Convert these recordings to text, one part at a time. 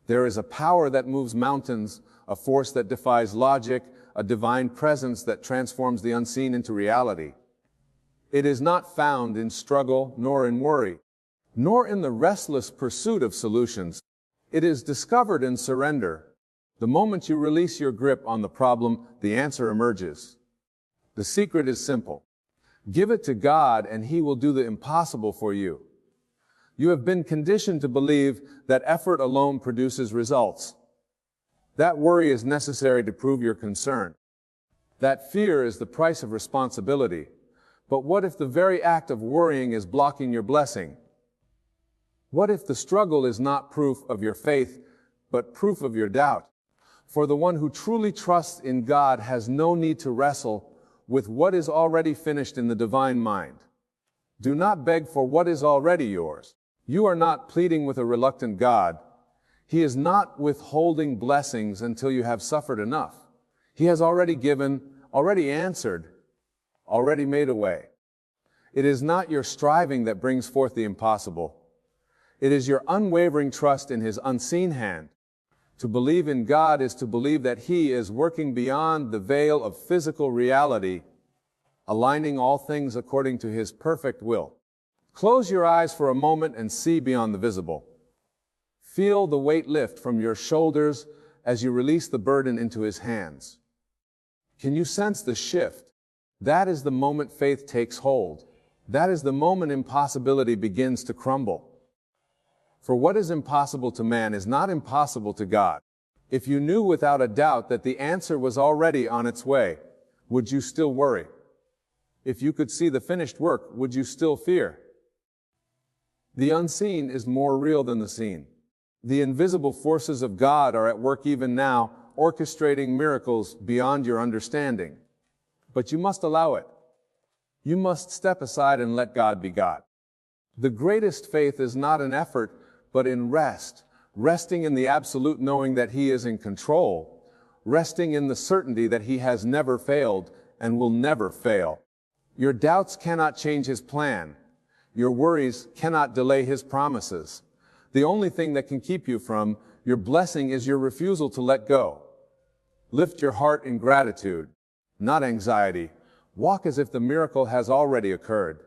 There is a power that moves mountains, a force that defies logic, a divine presence that transforms the unseen into reality. It is not found in struggle, nor in worry, nor in the restless pursuit of solutions. It is discovered in surrender. The moment you release your grip on the problem, the answer emerges. The secret is simple. Give it to God and He will do the impossible for you. You have been conditioned to believe that effort alone produces results. That worry is necessary to prove your concern. That fear is the price of responsibility. But what if the very act of worrying is blocking your blessing? What if the struggle is not proof of your faith, but proof of your doubt? For the one who truly trusts in God has no need to wrestle with what is already finished in the divine mind. Do not beg for what is already yours. You are not pleading with a reluctant God. He is not withholding blessings until you have suffered enough. He has already given, already answered, already made a way. It is not your striving that brings forth the impossible. It is your unwavering trust in His unseen hand. To believe in God is to believe that He is working beyond the veil of physical reality, aligning all things according to His perfect will. Close your eyes for a moment and see beyond the visible. Feel the weight lift from your shoulders as you release the burden into His hands. Can you sense the shift? That is the moment faith takes hold. That is the moment impossibility begins to crumble. For what is impossible to man is not impossible to God. If you knew without a doubt that the answer was already on its way, would you still worry? If you could see the finished work, would you still fear? The unseen is more real than the seen. The invisible forces of God are at work even now, orchestrating miracles beyond your understanding. But you must allow it. You must step aside and let God be God. The greatest faith is not in effort, but in rest, resting in the absolute knowing that He is in control, resting in the certainty that He has never failed and will never fail. Your doubts cannot change His plan. Your worries cannot delay His promises. The only thing that can keep you from your blessing is your refusal to let go. Lift your heart in gratitude, not anxiety. Walk as if the miracle has already occurred.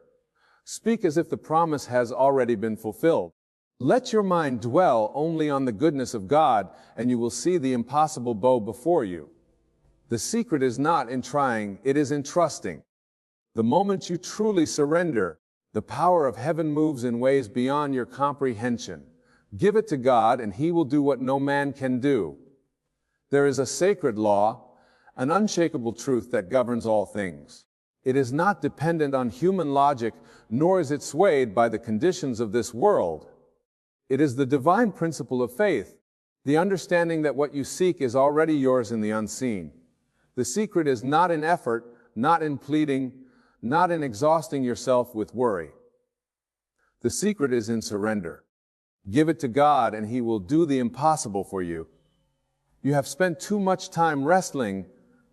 Speak as if the promise has already been fulfilled. Let your mind dwell only on the goodness of God, and you will see the impossible bow before you. The secret is not in trying, it is in trusting. The moment you truly surrender, the power of heaven moves in ways beyond your comprehension. Give it to God, and He will do what no man can do. There is a sacred law, an unshakable truth that governs all things. It is not dependent on human logic, nor is it swayed by the conditions of this world. It is the divine principle of faith, the understanding that what you seek is already yours in the unseen. The secret is not in effort, not in pleading, not in exhausting yourself with worry. The secret is in surrender. Give it to God and He will do the impossible for you. You have spent too much time wrestling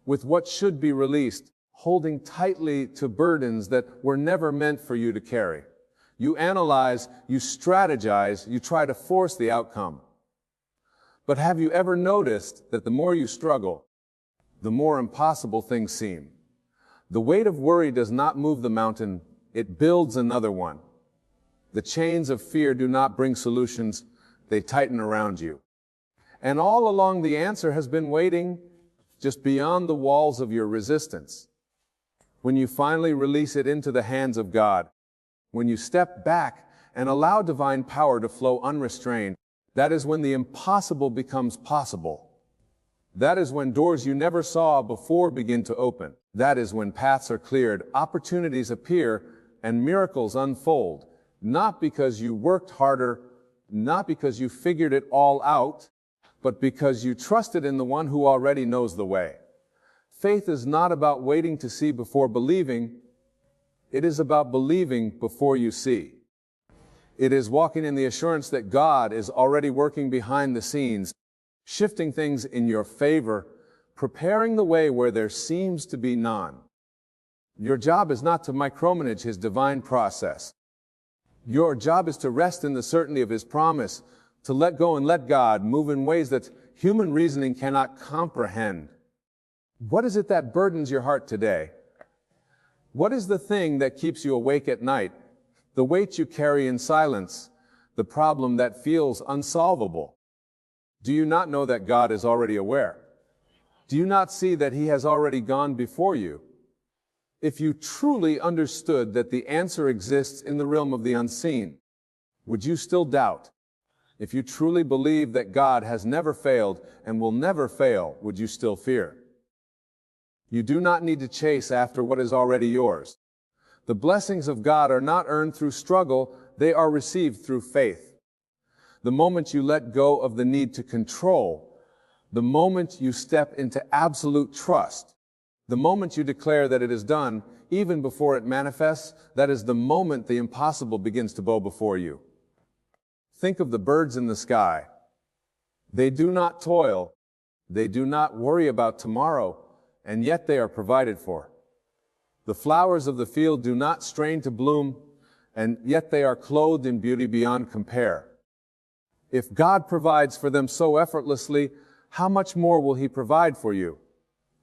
with what should be released, holding tightly to burdens that were never meant for you to carry. You analyze, you strategize, you try to force the outcome. But have you ever noticed that the more you struggle, the more impossible things seem? The weight of worry does not move the mountain, it builds another one. The chains of fear do not bring solutions, they tighten around you. And all along the answer has been waiting just beyond the walls of your resistance. When you finally release it into the hands of God, when you step back and allow divine power to flow unrestrained, that is when the impossible becomes possible. That is when doors you never saw before begin to open. That is when paths are cleared, opportunities appear, and miracles unfold. Not because you worked harder, not because you figured it all out, but because you trusted in the one who already knows the way. Faith is not about waiting to see before believing. It is about believing before you see. It is walking in the assurance that God is already working behind the scenes, shifting things in your favor, preparing the way where there seems to be none. Your job is not to micromanage His divine process. Your job is to rest in the certainty of His promise, to let go and let God move in ways that human reasoning cannot comprehend. What is it that burdens your heart today? What is the thing that keeps you awake at night? The weight you carry in silence, the problem that feels unsolvable. Do you not know that God is already aware? Do you not see that He has already gone before you? If you truly understood that the answer exists in the realm of the unseen, would you still doubt? If you truly believe that God has never failed and will never fail, would you still fear? You do not need to chase after what is already yours. The blessings of God are not earned through struggle, they are received through faith. The moment you let go of the need to control, the moment you step into absolute trust, the moment you declare that it is done, even before it manifests, that is the moment the impossible begins to bow before you. Think of the birds in the sky. They do not toil, they do not worry about tomorrow, and yet they are provided for. The flowers of the field do not strain to bloom, and yet they are clothed in beauty beyond compare. If God provides for them so effortlessly, how much more will He provide for you?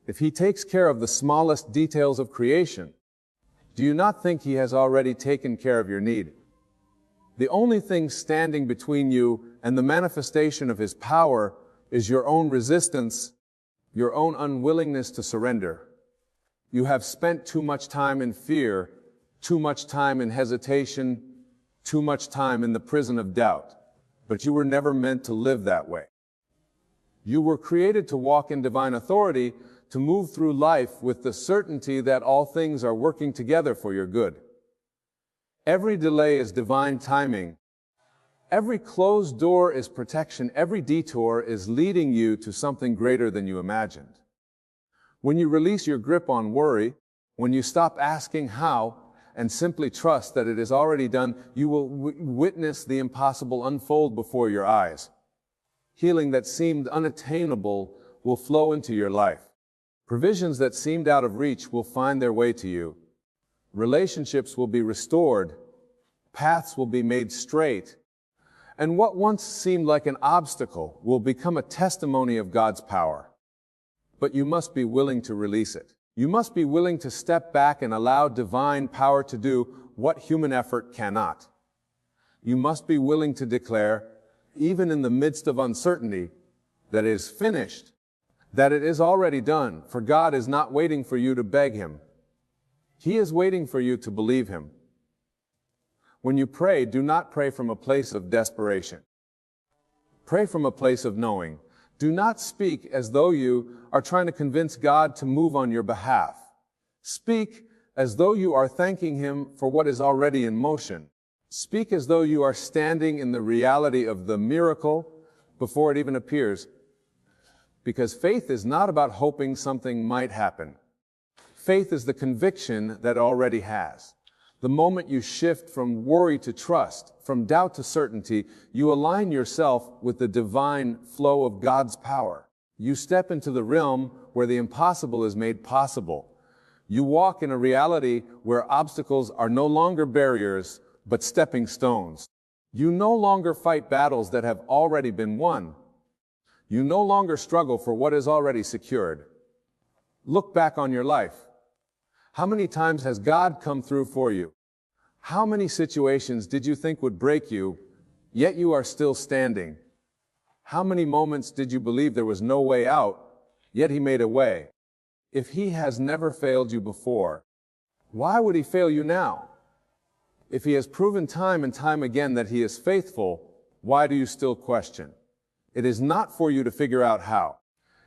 If He takes care of the smallest details of creation, do you not think He has already taken care of your need? The only thing standing between you and the manifestation of His power is your own resistance, your own unwillingness to surrender. You have spent too much time in fear, too much time in hesitation, too much time in the prison of doubt. But you were never meant to live that way. You were created to walk in divine authority, to move through life with the certainty that all things are working together for your good. Every delay is divine timing. Every closed door is protection. Every detour is leading you to something greater than you imagined. When you release your grip on worry, when you stop asking how and simply trust that it is already done, you will witness the impossible unfold before your eyes. Healing that seemed unattainable will flow into your life. Provisions that seemed out of reach will find their way to you. Relationships will be restored. Paths will be made straight. And what once seemed like an obstacle will become a testimony of God's power. But you must be willing to release it. You must be willing to step back and allow divine power to do what human effort cannot. You must be willing to declare, even in the midst of uncertainty, that it is finished, that it is already done, for God is not waiting for you to beg Him. He is waiting for you to believe Him. When you pray, do not pray from a place of desperation. Pray from a place of knowing. Do not speak as though you are trying to convince God to move on your behalf. Speak as though you are thanking Him for what is already in motion. Speak as though you are standing in the reality of the miracle before it even appears. Because faith is not about hoping something might happen. Faith is the conviction that already has. The moment you shift from worry to trust, from doubt to certainty, you align yourself with the divine flow of God's power. You step into the realm where the impossible is made possible. You walk in a reality where obstacles are no longer barriers, but stepping stones. You no longer fight battles that have already been won. You no longer struggle for what is already secured. Look back on your life. How many times has God come through for you? How many situations did you think would break you, yet you are still standing? How many moments did you believe there was no way out, yet He made a way? If He has never failed you before, why would He fail you now? If He has proven time and time again that He is faithful, why do you still question? It is not for you to figure out how.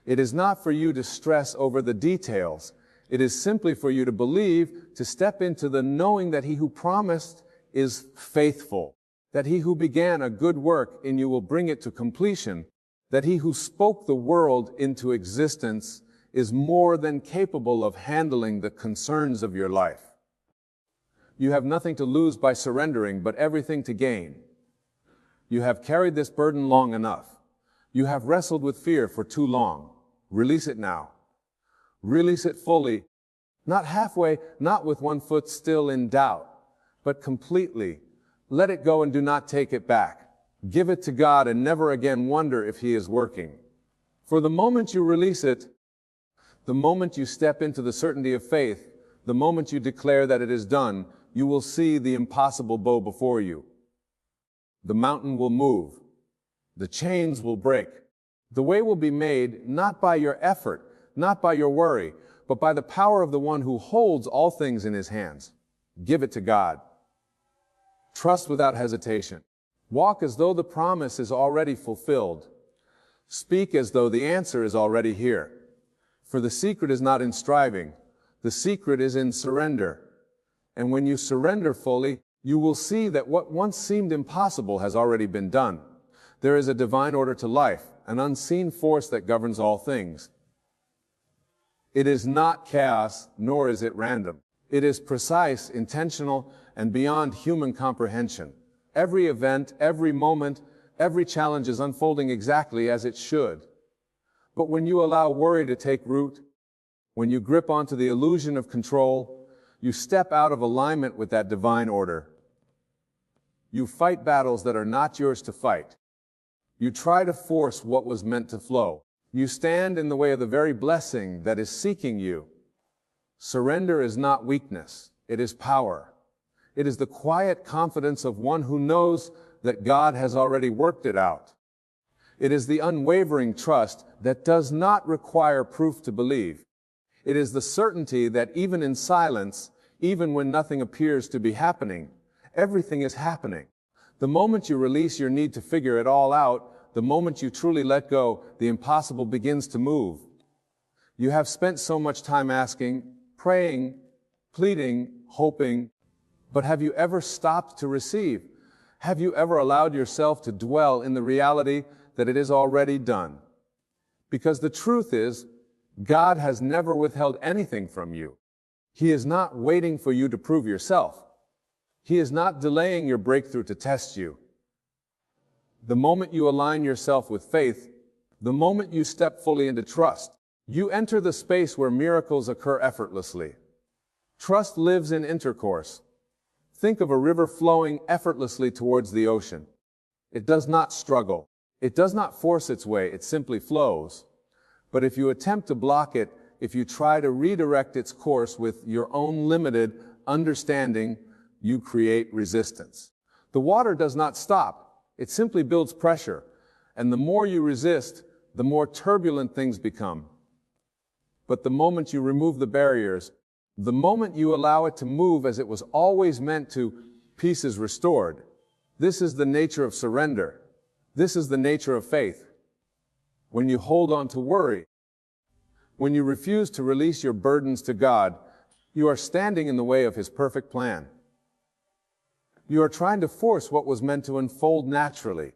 It is not for you to stress over the details. It is simply for you to believe, to step into the knowing that He who promised is faithful, that He who began a good work in you will bring it to completion, that He who spoke the world into existence is more than capable of handling the concerns of your life. You have nothing to lose by surrendering, but everything to gain. You have carried this burden long enough. You have wrestled with fear for too long. Release it now. Release it fully, not halfway, not with one foot still in doubt, but completely. Let it go and do not take it back. Give it to God and never again wonder if He is working. For the moment you release it, the moment you step into the certainty of faith, the moment you declare that it is done, you will see the impossible bow before you. The mountain will move. The chains will break. The way will be made not by your effort, not by your worry, but by the power of the one who holds all things in His hands. Give it to God. Trust without hesitation. Walk as though the promise is already fulfilled. Speak as though the answer is already here. For the secret is not in striving. The secret is in surrender. And when you surrender fully, you will see that what once seemed impossible has already been done. There is a divine order to life, an unseen force that governs all things. It is not chaos, nor is it random. It is precise, intentional, and beyond human comprehension. Every event, every moment, every challenge is unfolding exactly as it should. But when you allow worry to take root, when you grip onto the illusion of control, you step out of alignment with that divine order. You fight battles that are not yours to fight. You try to force what was meant to flow. You stand in the way of the very blessing that is seeking you. Surrender is not weakness, it is power. It is the quiet confidence of one who knows that God has already worked it out. It is the unwavering trust that does not require proof to believe. It is the certainty that even in silence, even when nothing appears to be happening, everything is happening. The moment you release your need to figure it all out, the moment you truly let go, the impossible begins to move. You have spent so much time asking, praying, pleading, hoping, but have you ever stopped to receive? Have you ever allowed yourself to dwell in the reality that it is already done? Because the truth is, God has never withheld anything from you. He is not waiting for you to prove yourself. He is not delaying your breakthrough to test you. The moment you align yourself with faith, the moment you step fully into trust, you enter the space where miracles occur effortlessly. Trust lives in intercourse. Think of a river flowing effortlessly towards the ocean. It does not struggle. It does not force its way. It simply flows. But if you attempt to block it, if you try to redirect its course with your own limited understanding, you create resistance. The water does not stop. It simply builds pressure. And the more you resist, the more turbulent things become. But the moment you remove the barriers, the moment you allow it to move as it was always meant to, peace is restored. This is the nature of surrender. This is the nature of faith. When you hold on to worry, when you refuse to release your burdens to God, you are standing in the way of His perfect plan. You are trying to force what was meant to unfold naturally.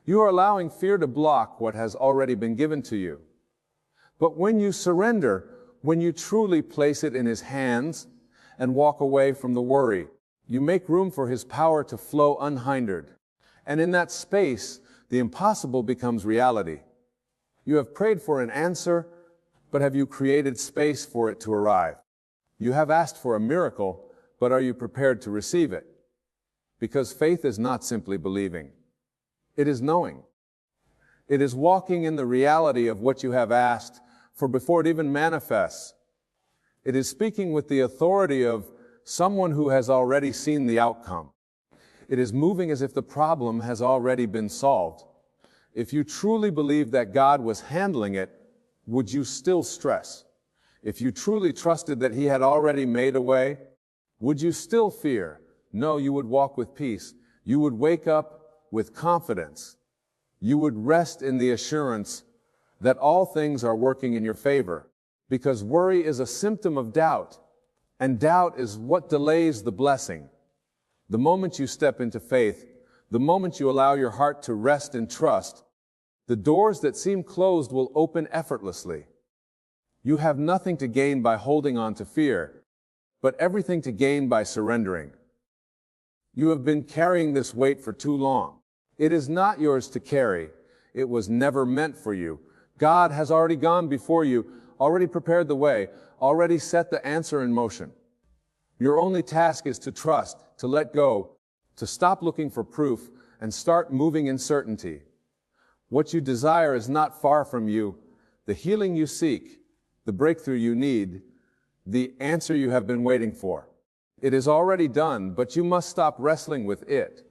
You are allowing fear to block what has already been given to you. But when you surrender, when you truly place it in His hands and walk away from the worry, you make room for His power to flow unhindered. And in that space, the impossible becomes reality. You have prayed for an answer, but have you created space for it to arrive? You have asked for a miracle, but are you prepared to receive it? Because faith is not simply believing. It is knowing. It is walking in the reality of what you have asked for before it even manifests. It is speaking with the authority of someone who has already seen the outcome. It is moving as if the problem has already been solved. If you truly believed that God was handling it, would you still stress? If you truly trusted that He had already made a way, would you still fear? No, you would walk with peace. You would wake up with confidence. You would rest in the assurance that all things are working in your favor, because worry is a symptom of doubt, and doubt is what delays the blessing. The moment you step into faith, the moment you allow your heart to rest in trust, the doors that seem closed will open effortlessly. You have nothing to gain by holding on to fear, but everything to gain by surrendering. You have been carrying this weight for too long. It is not yours to carry. It was never meant for you. God has already gone before you, already prepared the way, already set the answer in motion. Your only task is to trust, to let go, to stop looking for proof, and start moving in certainty. What you desire is not far from you. The healing you seek, the breakthrough you need, the answer you have been waiting for. It is already done, but you must stop wrestling with it.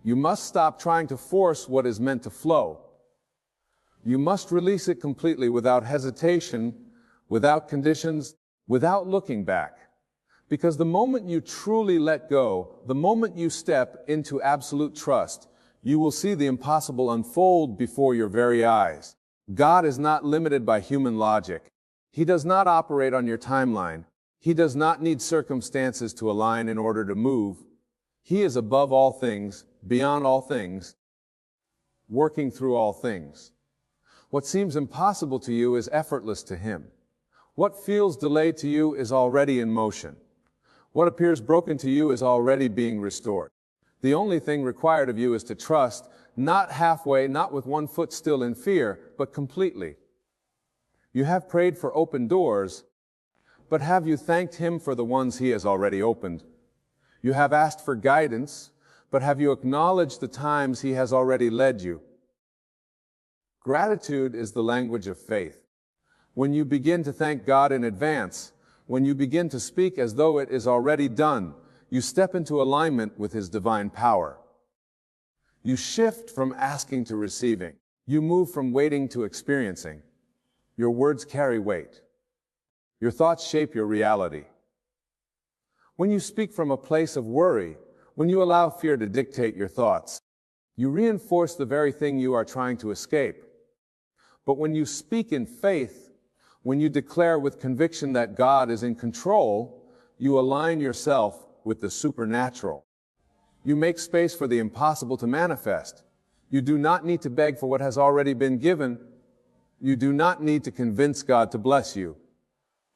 You must stop trying to force what is meant to flow. You must release it completely without hesitation, without conditions, without looking back. Because the moment you truly let go, the moment you step into absolute trust, you will see the impossible unfold before your very eyes. God is not limited by human logic. He does not operate on your timeline. He does not need circumstances to align in order to move. He is above all things, beyond all things, working through all things. What seems impossible to you is effortless to Him. What feels delayed to you is already in motion. What appears broken to you is already being restored. The only thing required of you is to trust, not halfway, not with one foot still in fear, but completely. You have prayed for open doors, but have you thanked Him for the ones He has already opened? You have asked for guidance, but have you acknowledged the times He has already led you? Gratitude is the language of faith. When you begin to thank God in advance, when you begin to speak as though it is already done, you step into alignment with His divine power. You shift from asking to receiving. You move from waiting to experiencing. Your words carry weight. Your thoughts shape your reality. When you speak from a place of worry, when you allow fear to dictate your thoughts, you reinforce the very thing you are trying to escape. But when you speak in faith, when you declare with conviction that God is in control, you align yourself with the supernatural. You make space for the impossible to manifest. You do not need to beg for what has already been given. You do not need to convince God to bless you.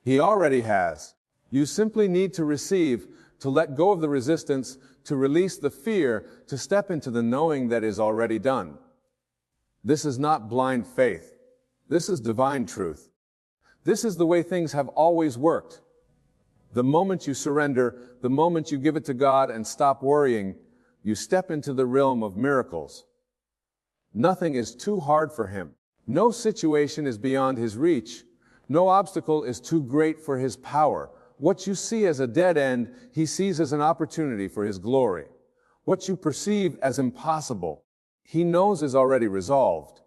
He already has. You simply need to receive, to let go of the resistance, to release the fear, to step into the knowing that is already done. This is not blind faith. This is divine truth. This is the way things have always worked. The moment you surrender, the moment you give it to God and stop worrying, you step into the realm of miracles. Nothing is too hard for Him. No situation is beyond His reach. No obstacle is too great for His power. What you see as a dead end, He sees as an opportunity for His glory. What you perceive as impossible, He knows is already resolved.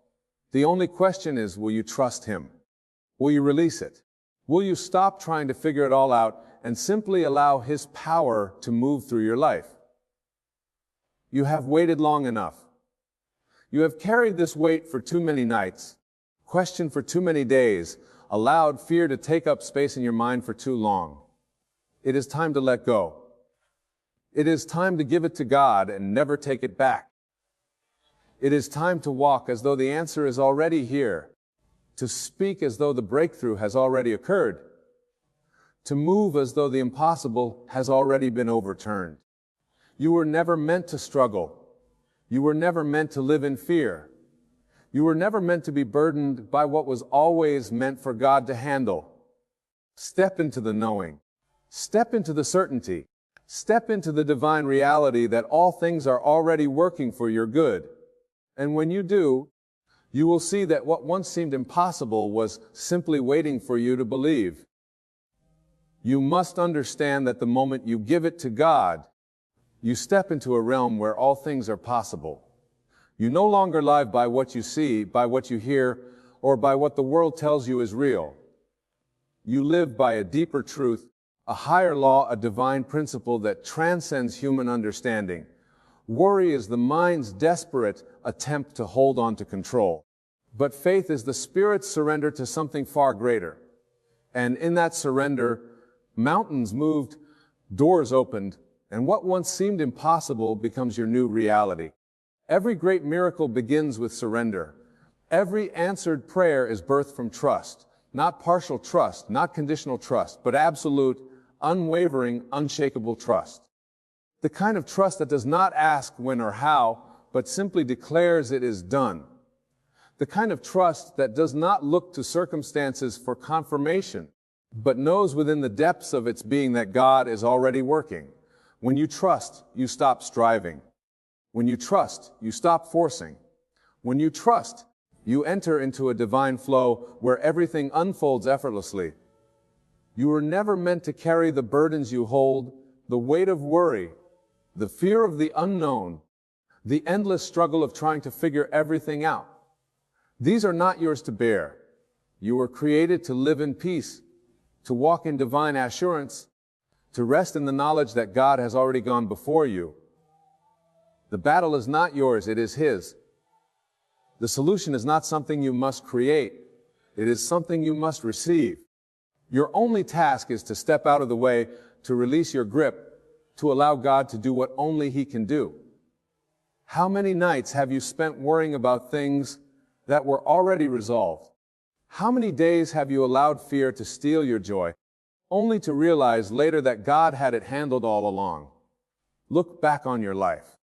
The only question is, will you trust Him? Will you release it? Will you stop trying to figure it all out and simply allow His power to move through your life? You have waited long enough. You have carried this weight for too many nights, questioned for too many days, allowed fear to take up space in your mind for too long. It is time to let go. It is time to give it to God and never take it back. It is time to walk as though the answer is already here, to speak as though the breakthrough has already occurred, to move as though the impossible has already been overturned. You were never meant to struggle. You were never meant to live in fear. You were never meant to be burdened by what was always meant for God to handle. Step into the knowing. Step into the certainty. Step into the divine reality that all things are already working for your good. And when you do, you will see that what once seemed impossible was simply waiting for you to believe. You must understand that the moment you give it to God, you step into a realm where all things are possible. You no longer live by what you see, by what you hear, or by what the world tells you is real. You live by a deeper truth, a higher law, a divine principle that transcends human understanding. Worry is the mind's desperate attempt to hold on to control. But faith is the spirit's surrender to something far greater. And in that surrender, mountains moved, doors opened, and what once seemed impossible becomes your new reality. Every great miracle begins with surrender. Every answered prayer is birthed from trust. Not partial trust, not conditional trust, but absolute, unwavering, unshakable trust. The kind of trust that does not ask when or how, but simply declares it is done. The kind of trust that does not look to circumstances for confirmation, but knows within the depths of its being that God is already working. When you trust, you stop striving. When you trust, you stop forcing. When you trust, you enter into a divine flow where everything unfolds effortlessly. You were never meant to carry the burdens you hold, the weight of worry, the fear of the unknown, the endless struggle of trying to figure everything out. These are not yours to bear. You were created to live in peace, to walk in divine assurance, to rest in the knowledge that God has already gone before you. The battle is not yours, it is His. The solution is not something you must create. It is something you must receive. Your only task is to step out of the way, to release your grip, to allow God to do what only He can do. How many nights have you spent worrying about things that were already resolved? How many days have you allowed fear to steal your joy, only to realize later that God had it handled all along? Look back on your life.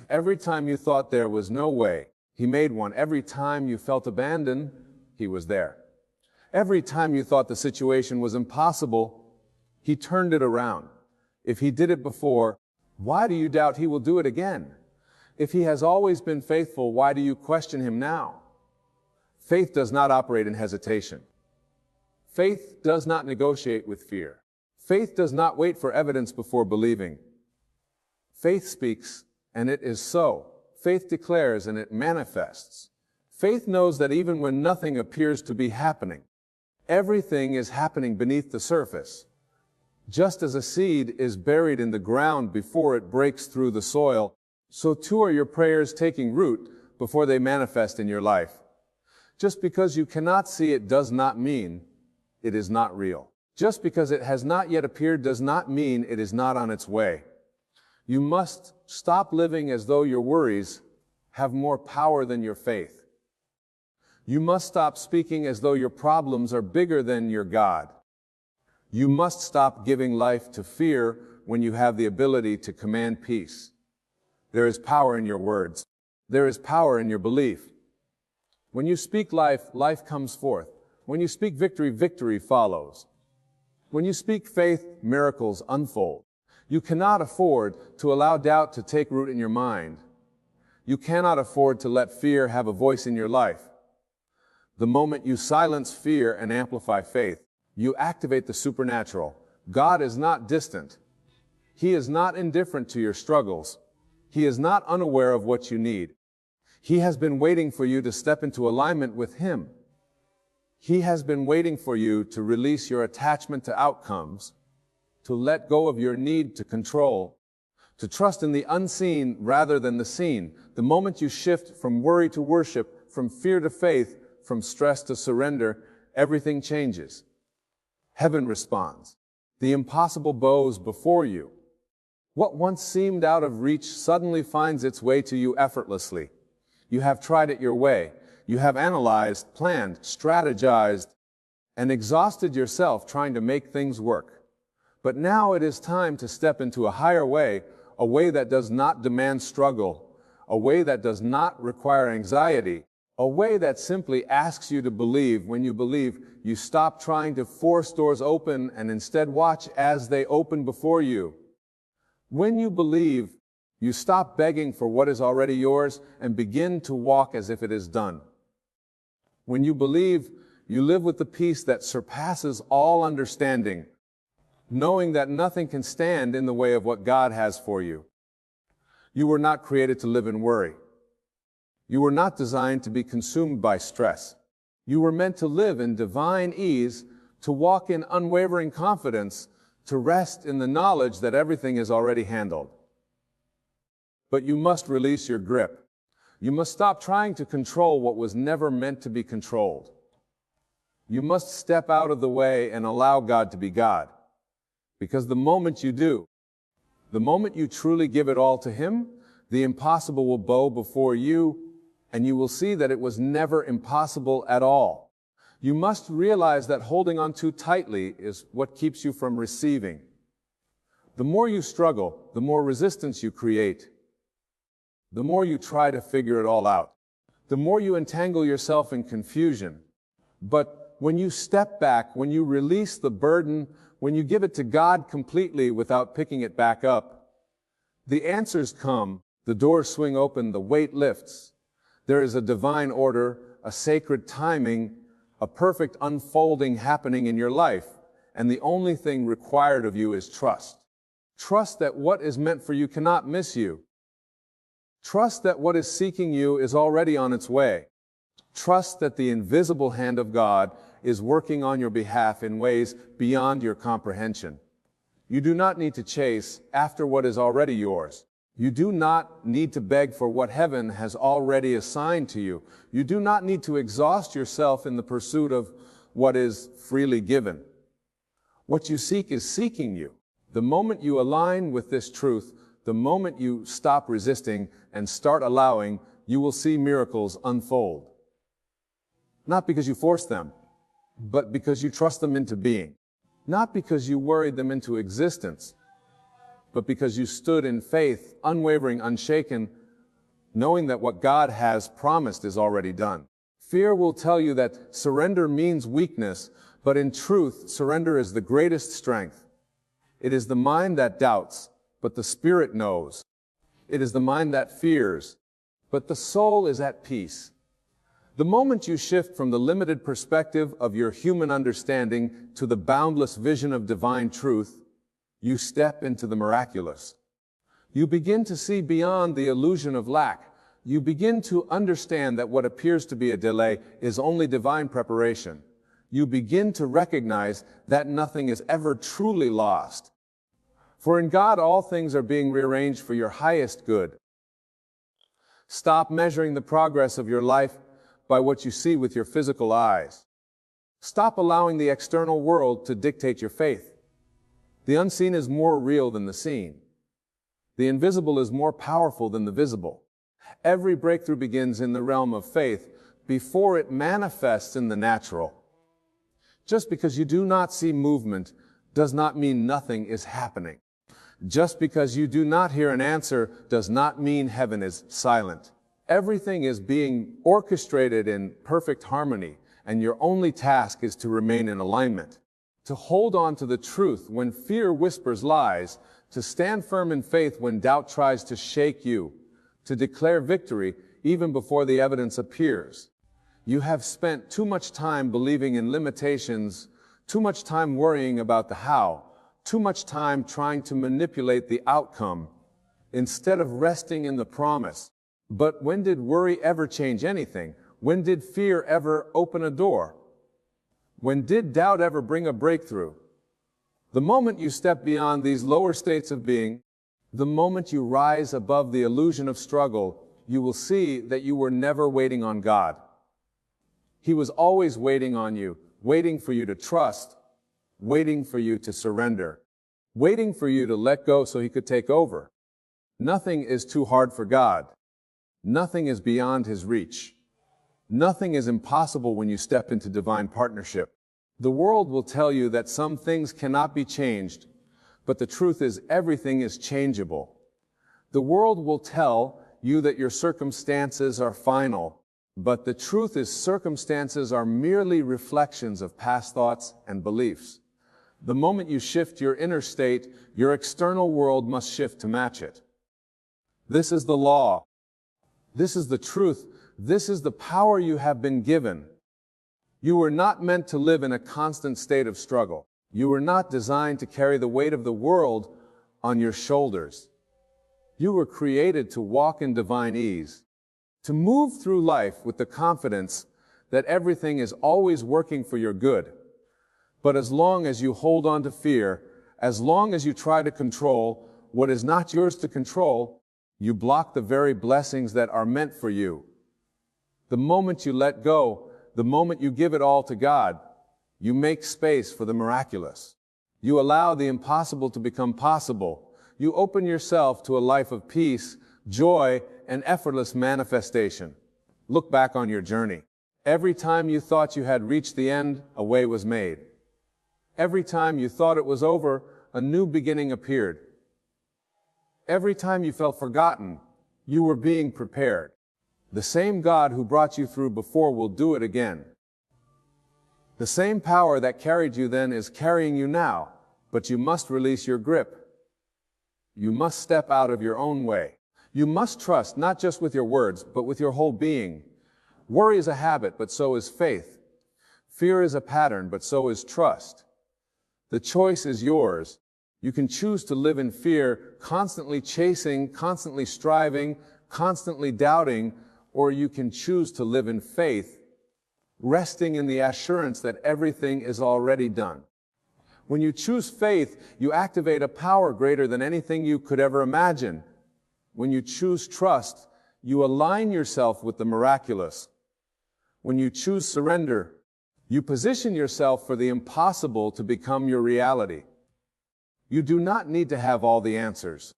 Every time you thought there was no way, He made one. Every time you felt abandoned, He was there. Every time you thought the situation was impossible, He turned it around. If He did it before, why do you doubt He will do it again? If He has always been faithful, why do you question Him now? Faith does not operate in hesitation. Faith does not negotiate with fear. Faith does not wait for evidence before believing. Faith speaks, and it is so. Faith declares, and it manifests. Faith knows that even when nothing appears to be happening, everything is happening beneath the surface. Just as a seed is buried in the ground before it breaks through the soil, so too are your prayers taking root before they manifest in your life. Just because you cannot see it does not mean it is not real. Just because it has not yet appeared does not mean it is not on its way. You must stop living as though your worries have more power than your faith. You must stop speaking as though your problems are bigger than your God. You must stop giving life to fear when you have the ability to command peace. There is power in your words. There is power in your belief. When you speak life, life comes forth. When you speak victory, victory follows. When you speak faith, miracles unfold. You cannot afford to allow doubt to take root in your mind. You cannot afford to let fear have a voice in your life. The moment you silence fear and amplify faith, you activate the supernatural. God is not distant. He is not indifferent to your struggles. He is not unaware of what you need. He has been waiting for you to step into alignment with Him. He has been waiting for you to release your attachment to outcomes, to let go of your need to control, to trust in the unseen rather than the seen. The moment you shift from worry to worship, from fear to faith, from stress to surrender, everything changes. Heaven responds. The impossible bows before you. What once seemed out of reach suddenly finds its way to you effortlessly. You have tried it your way. You have analyzed, planned, strategized, and exhausted yourself trying to make things work. But now it is time to step into a higher way, a way that does not demand struggle, a way that does not require anxiety, a way that simply asks you to believe. When you believe, you stop trying to force doors open and instead watch as they open before you. When you believe, you stop begging for what is already yours and begin to walk as if it is done. When you believe, you live with the peace that surpasses all understanding, knowing that nothing can stand in the way of what God has for you. You were not created to live in worry. You were not designed to be consumed by stress. You were meant to live in divine ease, to walk in unwavering confidence, to rest in the knowledge that everything is already handled. But you must release your grip. You must stop trying to control what was never meant to be controlled. You must step out of the way and allow God to be God. Because the moment you do, the moment you truly give it all to Him, the impossible will bow before you, and you will see that it was never impossible at all. You must realize that holding on too tightly is what keeps you from receiving. The more you struggle, the more resistance you create. The more you try to figure it all out, the more you entangle yourself in confusion. But when you step back, when you release the burden, when you give it to God completely without picking it back up, the answers come, The doors swing open, the weight lifts. There is a divine order, a sacred timing, a perfect unfolding happening in your life, and the only thing required of you is trust. Trust that what is meant for you cannot miss you. Trust that what is seeking you is already on its way. Trust that the invisible hand of God is working on your behalf in ways beyond your comprehension. You do not need to chase after what is already yours. You do not need to beg for what heaven has already assigned to you. You do not need to exhaust yourself in the pursuit of what is freely given. What you seek is seeking you. The moment you align with this truth, the moment you stop resisting and start allowing, you will see miracles unfold. Not because you force them, but because you trust them into being. Not because you worried them into existence, but because you stood in faith, unwavering, unshaken, knowing that what God has promised is already done. Fear will tell you that surrender means weakness, but in truth, surrender is the greatest strength. It is the mind that doubts, but the spirit knows. It is the mind that fears, but the soul is at peace. The moment you shift from the limited perspective of your human understanding to the boundless vision of divine truth, you step into the miraculous. You begin to see beyond the illusion of lack. You begin to understand that what appears to be a delay is only divine preparation. You begin to recognize that nothing is ever truly lost. For in God, all things are being rearranged for your highest good. Stop measuring the progress of your life by what you see with your physical eyes. Stop allowing the external world to dictate your faith. The unseen is more real than the seen. The invisible is more powerful than the visible. Every breakthrough begins in the realm of faith before it manifests in the natural. Just because you do not see movement does not mean nothing is happening. Just because you do not hear an answer does not mean heaven is silent. Everything is being orchestrated in perfect harmony, and your only task is to remain in alignment, to hold on to the truth when fear whispers lies, to stand firm in faith when doubt tries to shake you, to declare victory even before the evidence appears. You have spent too much time believing in limitations, too much time worrying about the how, too much time trying to manipulate the outcome, instead of resting in the promise. But when did worry ever change anything? When did fear ever open a door? When did doubt ever bring a breakthrough? The moment you step beyond these lower states of being, the moment you rise above the illusion of struggle, you will see that you were never waiting on God. He was always waiting on you, waiting for you to trust, waiting for you to surrender, waiting for you to let go so He could take over. Nothing is too hard for God. Nothing is beyond His reach. Nothing is impossible when you step into divine partnership. The world will tell you that some things cannot be changed, but the truth is everything is changeable. The world will tell you that your circumstances are final, but the truth is circumstances are merely reflections of past thoughts and beliefs. The moment you shift your inner state, your external world must shift to match it. This is the law. This is the truth. This is the power you have been given. You were not meant to live in a constant state of struggle. You were not designed to carry the weight of the world on your shoulders. You were created to walk in divine ease, to move through life with the confidence that everything is always working for your good. But as long as you hold on to fear, as long as you try to control what is not yours to control, you block the very blessings that are meant for you. The moment you let go, the moment you give it all to God, you make space for the miraculous. You allow the impossible to become possible. You open yourself to a life of peace, joy, and effortless manifestation. Look back on your journey. Every time you thought you had reached the end, a way was made. Every time you thought it was over, a new beginning appeared. Every time you felt forgotten, you were being prepared. The same God who brought you through before will do it again. The same power that carried you then is carrying you now, but you must release your grip. You must step out of your own way. You must trust not just with your words, but with your whole being. Worry is a habit, but so is faith. Fear is a pattern, but so is trust. The choice is yours. You can choose to live in fear, constantly chasing, constantly striving, constantly doubting, or you can choose to live in faith, resting in the assurance that everything is already done. When you choose faith, you activate a power greater than anything you could ever imagine. When you choose trust, you align yourself with the miraculous. When you choose surrender, you position yourself for the impossible to become your reality. You do not need to have all the answers.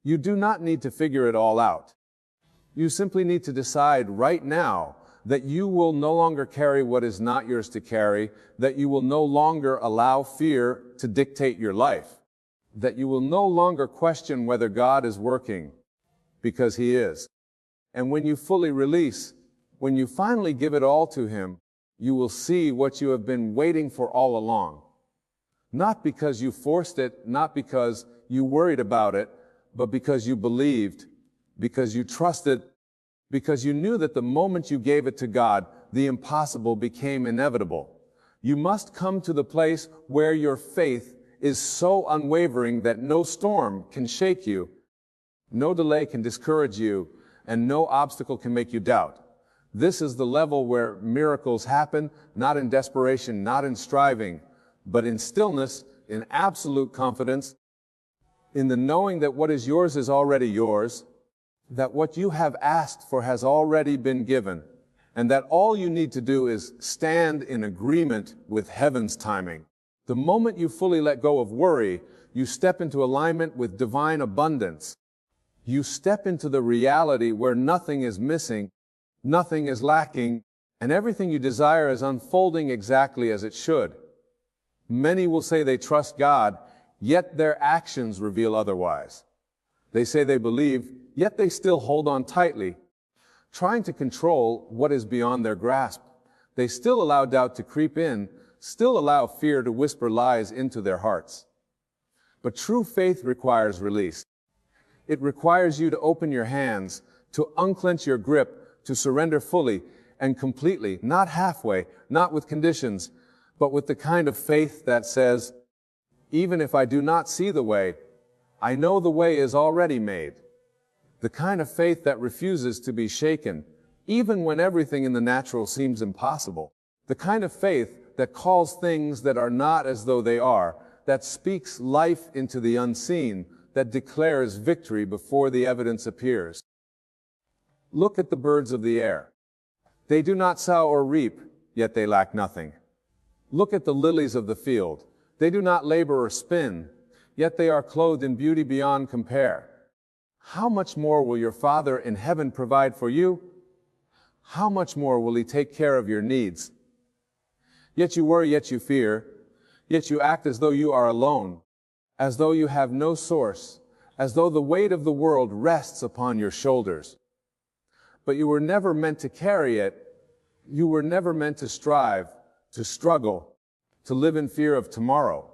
You do not need to figure it all out. You simply need to decide right now that you will no longer carry what is not yours to carry, that you will no longer allow fear to dictate your life, that you will no longer question whether God is working, because He is. And when you fully release, when you finally give it all to Him, you will see what you have been waiting for all along. Not because you forced it, not because you worried about it, but because you believed, because you trusted, because you knew that the moment you gave it to God, the impossible became inevitable. You must come to the place where your faith is so unwavering that no storm can shake you, no delay can discourage you, and no obstacle can make you doubt. This is the level where miracles happen, not in desperation, not in striving, but in stillness, in absolute confidence, in the knowing that what is yours is already yours, that what you have asked for has already been given, and that all you need to do is stand in agreement with heaven's timing. The moment you fully let go of worry, you step into alignment with divine abundance. You step into the reality where nothing is missing, nothing is lacking, and everything you desire is unfolding exactly as it should. Many will say they trust God, yet their actions reveal otherwise. They say they believe, yet they still hold on tightly, trying to control what is beyond their grasp. They still allow doubt to creep in, still allow fear to whisper lies into their hearts. But true faith requires release. It requires you to open your hands, to unclench your grip, to surrender fully and completely, not halfway, not with conditions, but with the kind of faith that says, even if I do not see the way, I know the way is already made. The kind of faith that refuses to be shaken, even when everything in the natural seems impossible. The kind of faith that calls things that are not as though they are, that speaks life into the unseen, that declares victory before the evidence appears. Look at the birds of the air. They do not sow or reap, yet they lack nothing. Look at the lilies of the field. They do not labor or spin, yet they are clothed in beauty beyond compare. How much more will your Father in heaven provide for you? How much more will He take care of your needs? Yet you worry, yet you fear, yet you act as though you are alone, as though you have no source, as though the weight of the world rests upon your shoulders. But you were never meant to carry it. You were never meant to strive, to struggle, to live in fear of tomorrow.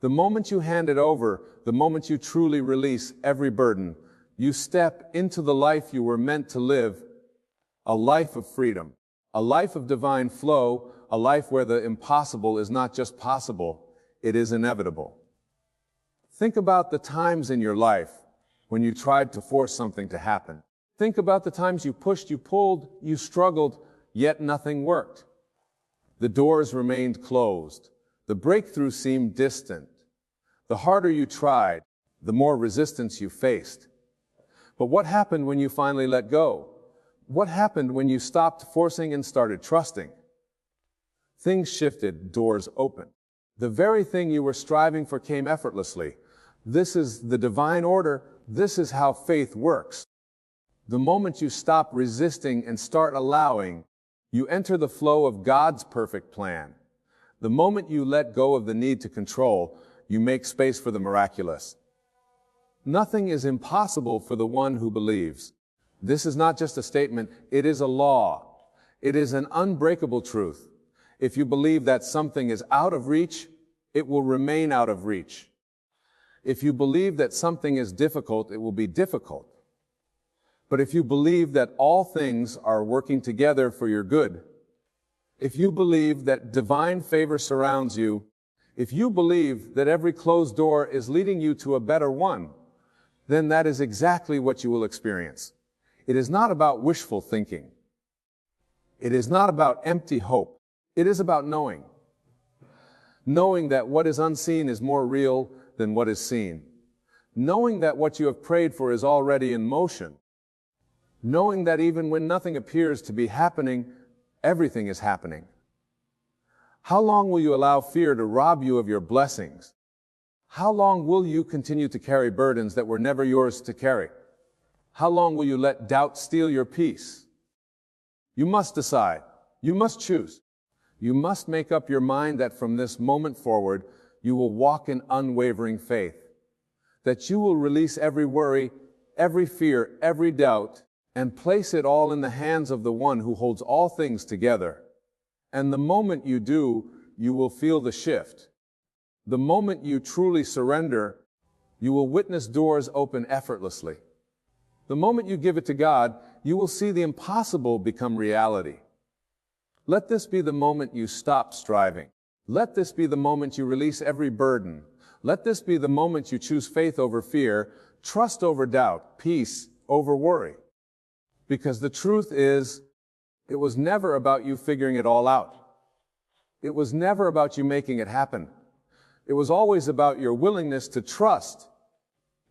The moment you hand it over, the moment you truly release every burden, you step into the life you were meant to live, a life of freedom, a life of divine flow, a life where the impossible is not just possible, it is inevitable. Think about the times in your life when you tried to force something to happen. Think about the times you pushed, you pulled, you struggled, yet nothing worked. The doors remained closed. The breakthrough seemed distant. The harder you tried, the more resistance you faced. But what happened when you finally let go? What happened when you stopped forcing and started trusting? Things shifted, doors opened. The very thing you were striving for came effortlessly. This is the divine order. This is how faith works. The moment you stop resisting and start allowing, you enter the flow of God's perfect plan. The moment you let go of the need to control, you make space for the miraculous. Nothing is impossible for the one who believes. This is not just a statement, it is a law. It is an unbreakable truth. If you believe that something is out of reach, it will remain out of reach. If you believe that something is difficult, it will be difficult. But if you believe that all things are working together for your good, if you believe that divine favor surrounds you, if you believe that every closed door is leading you to a better one, then that is exactly what you will experience. It is not about wishful thinking. It is not about empty hope. It is about knowing. Knowing that what is unseen is more real than what is seen. Knowing that what you have prayed for is already in motion. Knowing that even when nothing appears to be happening, everything is happening. How long will you allow fear to rob you of your blessings? How long will you continue to carry burdens that were never yours to carry? How long will you let doubt steal your peace? You must decide. You must choose. You must make up your mind that from this moment forward, you will walk in unwavering faith. That you will release every worry, every fear, every doubt, and place it all in the hands of the one who holds all things together. And the moment you do, you will feel the shift. The moment you truly surrender, you will witness doors open effortlessly. The moment you give it to God, you will see the impossible become reality. Let this be the moment you stop striving. Let this be the moment you release every burden. Let this be the moment you choose faith over fear, trust over doubt, peace over worry. Because the truth is, it was never about you figuring it all out. It was never about you making it happen. It was always about your willingness to trust,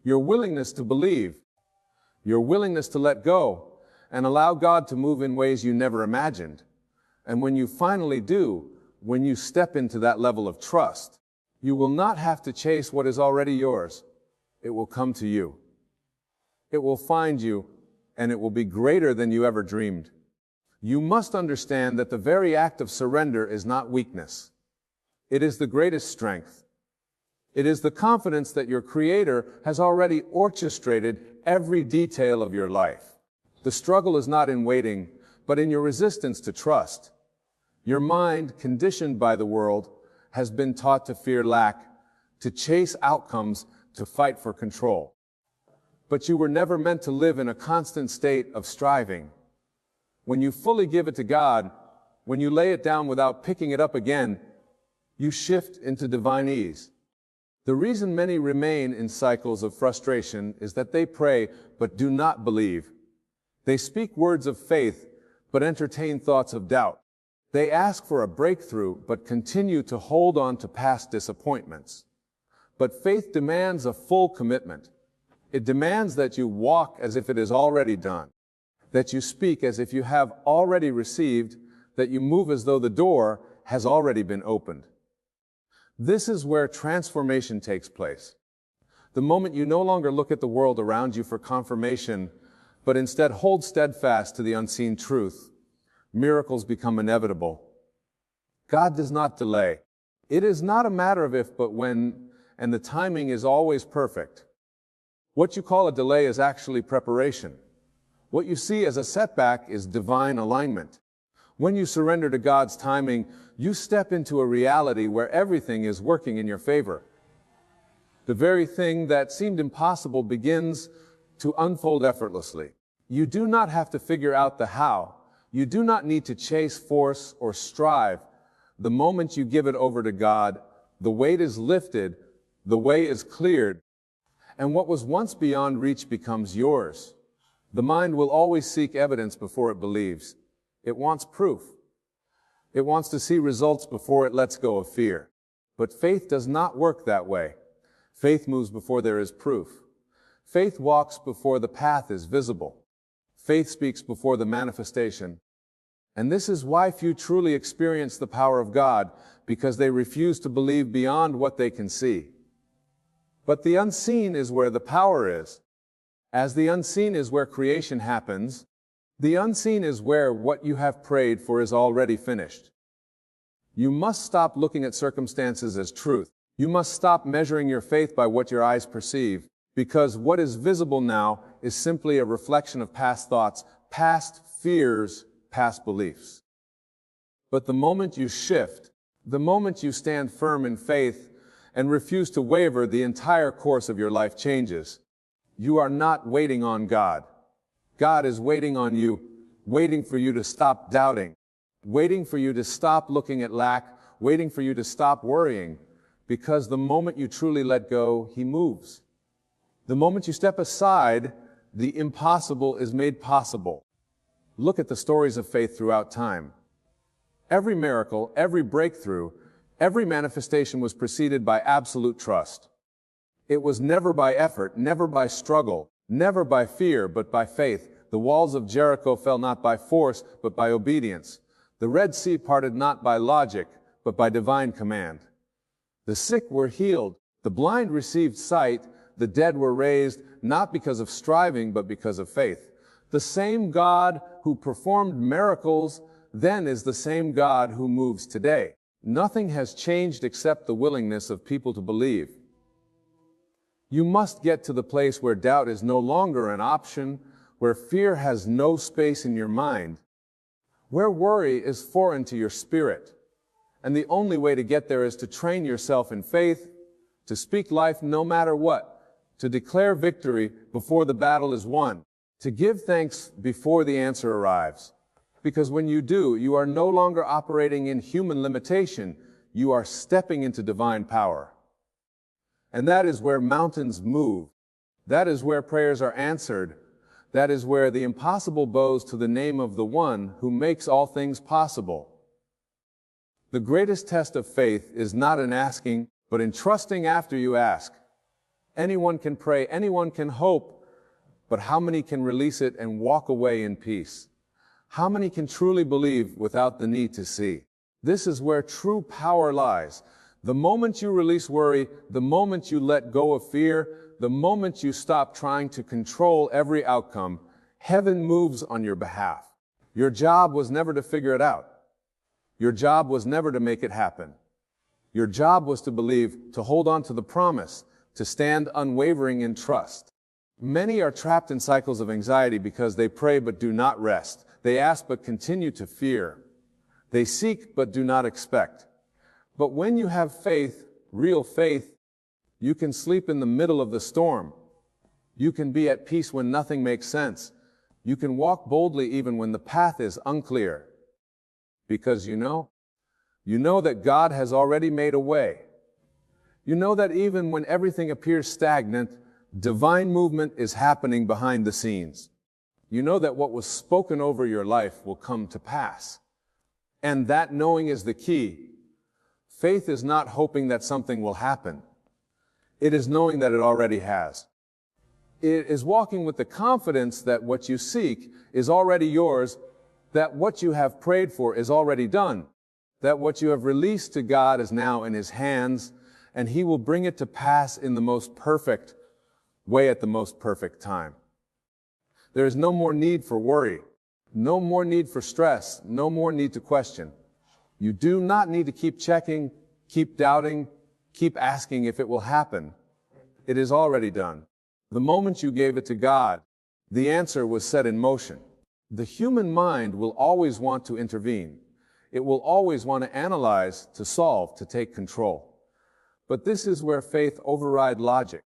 your willingness to believe, your willingness to let go and allow God to move in ways you never imagined. And when you finally do, when you step into that level of trust, you will not have to chase what is already yours. It will come to you. It will find you, and it will be greater than you ever dreamed. You must understand that the very act of surrender is not weakness. It is the greatest strength. It is the confidence that your Creator has already orchestrated every detail of your life. The struggle is not in waiting, but in your resistance to trust. Your mind, conditioned by the world, has been taught to fear lack, to chase outcomes, to fight for control. But you were never meant to live in a constant state of striving. When you fully give it to God, when you lay it down without picking it up again, you shift into divine ease. The reason many remain in cycles of frustration is that they pray but do not believe. They speak words of faith but entertain thoughts of doubt. They ask for a breakthrough but continue to hold on to past disappointments. But faith demands a full commitment. It demands that you walk as if it is already done, that you speak as if you have already received, that you move as though the door has already been opened. This is where transformation takes place. The moment you no longer look at the world around you for confirmation, but instead hold steadfast to the unseen truth, miracles become inevitable. God does not delay. It is not a matter of if but when, and the timing is always perfect. What you call a delay is actually preparation. What you see as a setback is divine alignment. When you surrender to God's timing, you step into a reality where everything is working in your favor. The very thing that seemed impossible begins to unfold effortlessly. You do not have to figure out the how. You do not need to chase, force, or strive. The moment you give it over to God, the weight is lifted, the way is cleared, and what was once beyond reach becomes yours. The mind will always seek evidence before it believes. It wants proof. It wants to see results before it lets go of fear. But faith does not work that way. Faith moves before there is proof. Faith walks before the path is visible. Faith speaks before the manifestation. And this is why few truly experience the power of God, because they refuse to believe beyond what they can see. But the unseen is where the power is. As the unseen is where creation happens, the unseen is where what you have prayed for is already finished. You must stop looking at circumstances as truth. You must stop measuring your faith by what your eyes perceive, because what is visible now is simply a reflection of past thoughts, past fears, past beliefs. But the moment you shift, the moment you stand firm in faith and refuse to waver, the entire course of your life changes. You are not waiting on God. God is waiting on you, waiting for you to stop doubting, waiting for you to stop looking at lack, waiting for you to stop worrying, because the moment you truly let go, He moves. The moment you step aside, the impossible is made possible. Look at the stories of faith throughout time. Every miracle, every breakthrough, every manifestation was preceded by absolute trust. It was never by effort, never by struggle, never by fear, but by faith. The walls of Jericho fell not by force, but by obedience. The Red Sea parted not by logic, but by divine command. The sick were healed, the blind received sight, the dead were raised, not because of striving, but because of faith. The same God who performed miracles then is the same God who moves today. Nothing has changed except the willingness of people to believe. You must get to the place where doubt is no longer an option, where fear has no space in your mind, where worry is foreign to your spirit. And the only way to get there is to train yourself in faith, to speak life no matter what, to declare victory before the battle is won, to give thanks before the answer arrives. Because when you do, you are no longer operating in human limitation, you are stepping into divine power. And that is where mountains move. That is where prayers are answered. That is where the impossible bows to the name of the one who makes all things possible. The greatest test of faith is not in asking, but in trusting after you ask. Anyone can pray, anyone can hope, but how many can release it and walk away in peace? How many can truly believe without the need to see? This is where true power lies. The moment you release worry, the moment you let go of fear, the moment you stop trying to control every outcome, heaven moves on your behalf. Your job was never to figure it out. Your job was never to make it happen. Your job was to believe, to hold on to the promise, to stand unwavering in trust. Many are trapped in cycles of anxiety because they pray but do not rest. They ask but continue to fear. They seek but do not expect. But when you have faith, real faith, you can sleep in the middle of the storm. You can be at peace when nothing makes sense. You can walk boldly even when the path is unclear. Because you know that God has already made a way. You know that even when everything appears stagnant, divine movement is happening behind the scenes. You know that what was spoken over your life will come to pass. And that knowing is the key. Faith is not hoping that something will happen. It is knowing that it already has. It is walking with the confidence that what you seek is already yours, that what you have prayed for is already done, that what you have released to God is now in His hands, and He will bring it to pass in the most perfect way at the most perfect time. There is no more need for worry, no more need for stress, no more need to question. You do not need to keep checking, keep doubting, keep asking if it will happen. It is already done. The moment you gave it to God, the answer was set in motion. The human mind will always want to intervene. It will always want to analyze, to solve, to take control. But this is where faith overrides logic.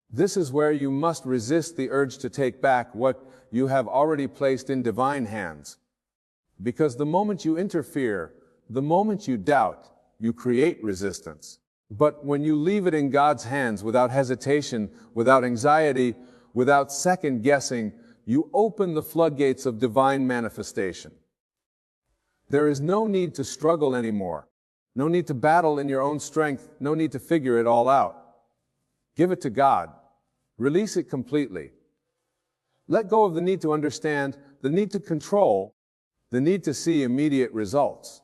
This is where you must resist the urge to take back what you have already placed in divine hands. Because the moment you interfere, the moment you doubt, you create resistance. But when you leave it in God's hands without hesitation, without anxiety, without second guessing, you open the floodgates of divine manifestation. There is no need to struggle anymore. No need to battle in your own strength. No need to figure it all out. Give it to God. Release it completely. Let go of the need to understand, the need to control, the need to see immediate results.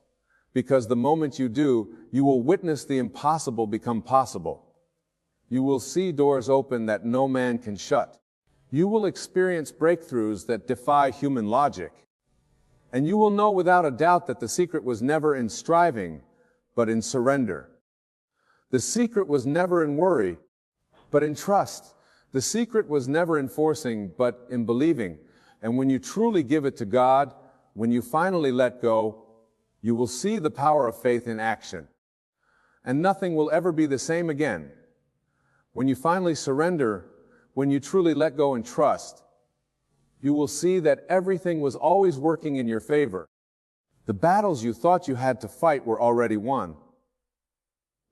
Because the moment you do, you will witness the impossible become possible. You will see doors open that no man can shut. You will experience breakthroughs that defy human logic. And you will know without a doubt that the secret was never in striving, but in surrender. The secret was never in worry, but in trust. The secret was never in forcing, but in believing. And when you truly give it to God, when you finally let go, you will see the power of faith in action. And nothing will ever be the same again. When you finally surrender, when you truly let go and trust, You will see that everything was always working in your favor. The battles you thought you had to fight were already won.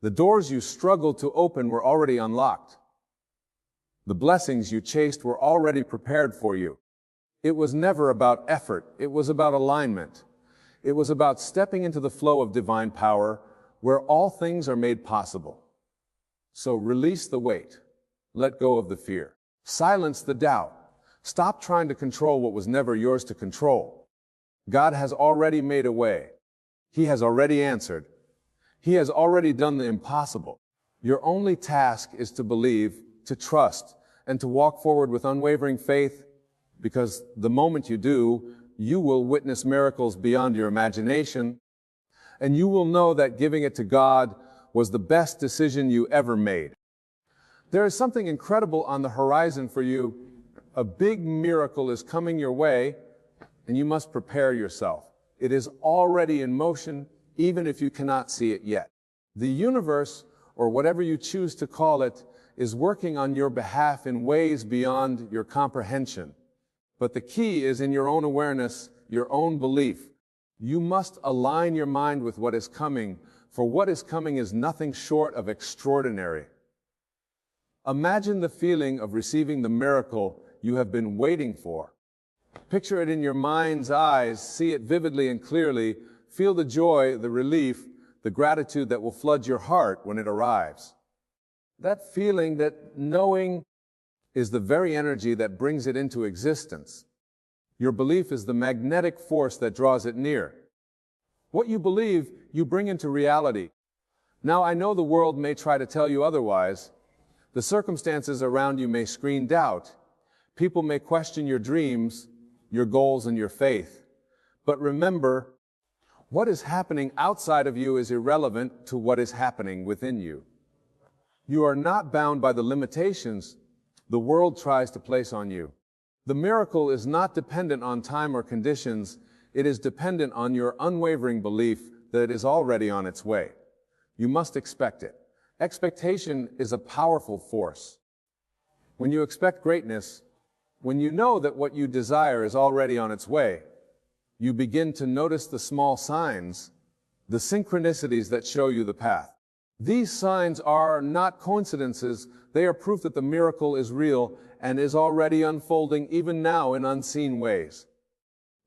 The doors you struggled to open were already unlocked. The blessings you chased were already prepared for you. It was never about effort. It was about alignment. It was about stepping into the flow of divine power where all things are made possible. So release the weight. Let go of the fear. Silence the doubt. Stop trying to control what was never yours to control. God has already made a way. He has already answered. He has already done the impossible. Your only task is to believe, to trust, and to walk forward with unwavering faith, because the moment you do, you will witness miracles beyond your imagination, and you will know that giving it to God was the best decision you ever made. There is something incredible on the horizon for you. A big miracle is coming your way, and you must prepare yourself. It is already in motion, even if you cannot see it yet. The universe, or whatever you choose to call it, is working on your behalf in ways beyond your comprehension. But the key is in your own awareness, your own belief. You must align your mind with what is coming, for what is coming is nothing short of extraordinary. Imagine the feeling of receiving the miracle you have been waiting for. Picture it in your mind's eyes, see it vividly and clearly, feel the joy, the relief, the gratitude that will flood your heart when it arrives. That feeling, that knowing, is the very energy that brings it into existence. Your belief is the magnetic force that draws it near. What you believe, you bring into reality. Now, I know the world may try to tell you otherwise. The circumstances around you may screen doubt. People may question your dreams, your goals, and your faith. But remember, what is happening outside of you is irrelevant to what is happening within you. You are not bound by the limitations the world tries to place on you. The miracle is not dependent on time or conditions. It is dependent on your unwavering belief that it is already on its way. You must expect it. Expectation is a powerful force. When you expect greatness, when you know that what you desire is already on its way, you begin to notice the small signs, the synchronicities that show you the path. These signs are not coincidences. They are proof that the miracle is real and is already unfolding even now in unseen ways.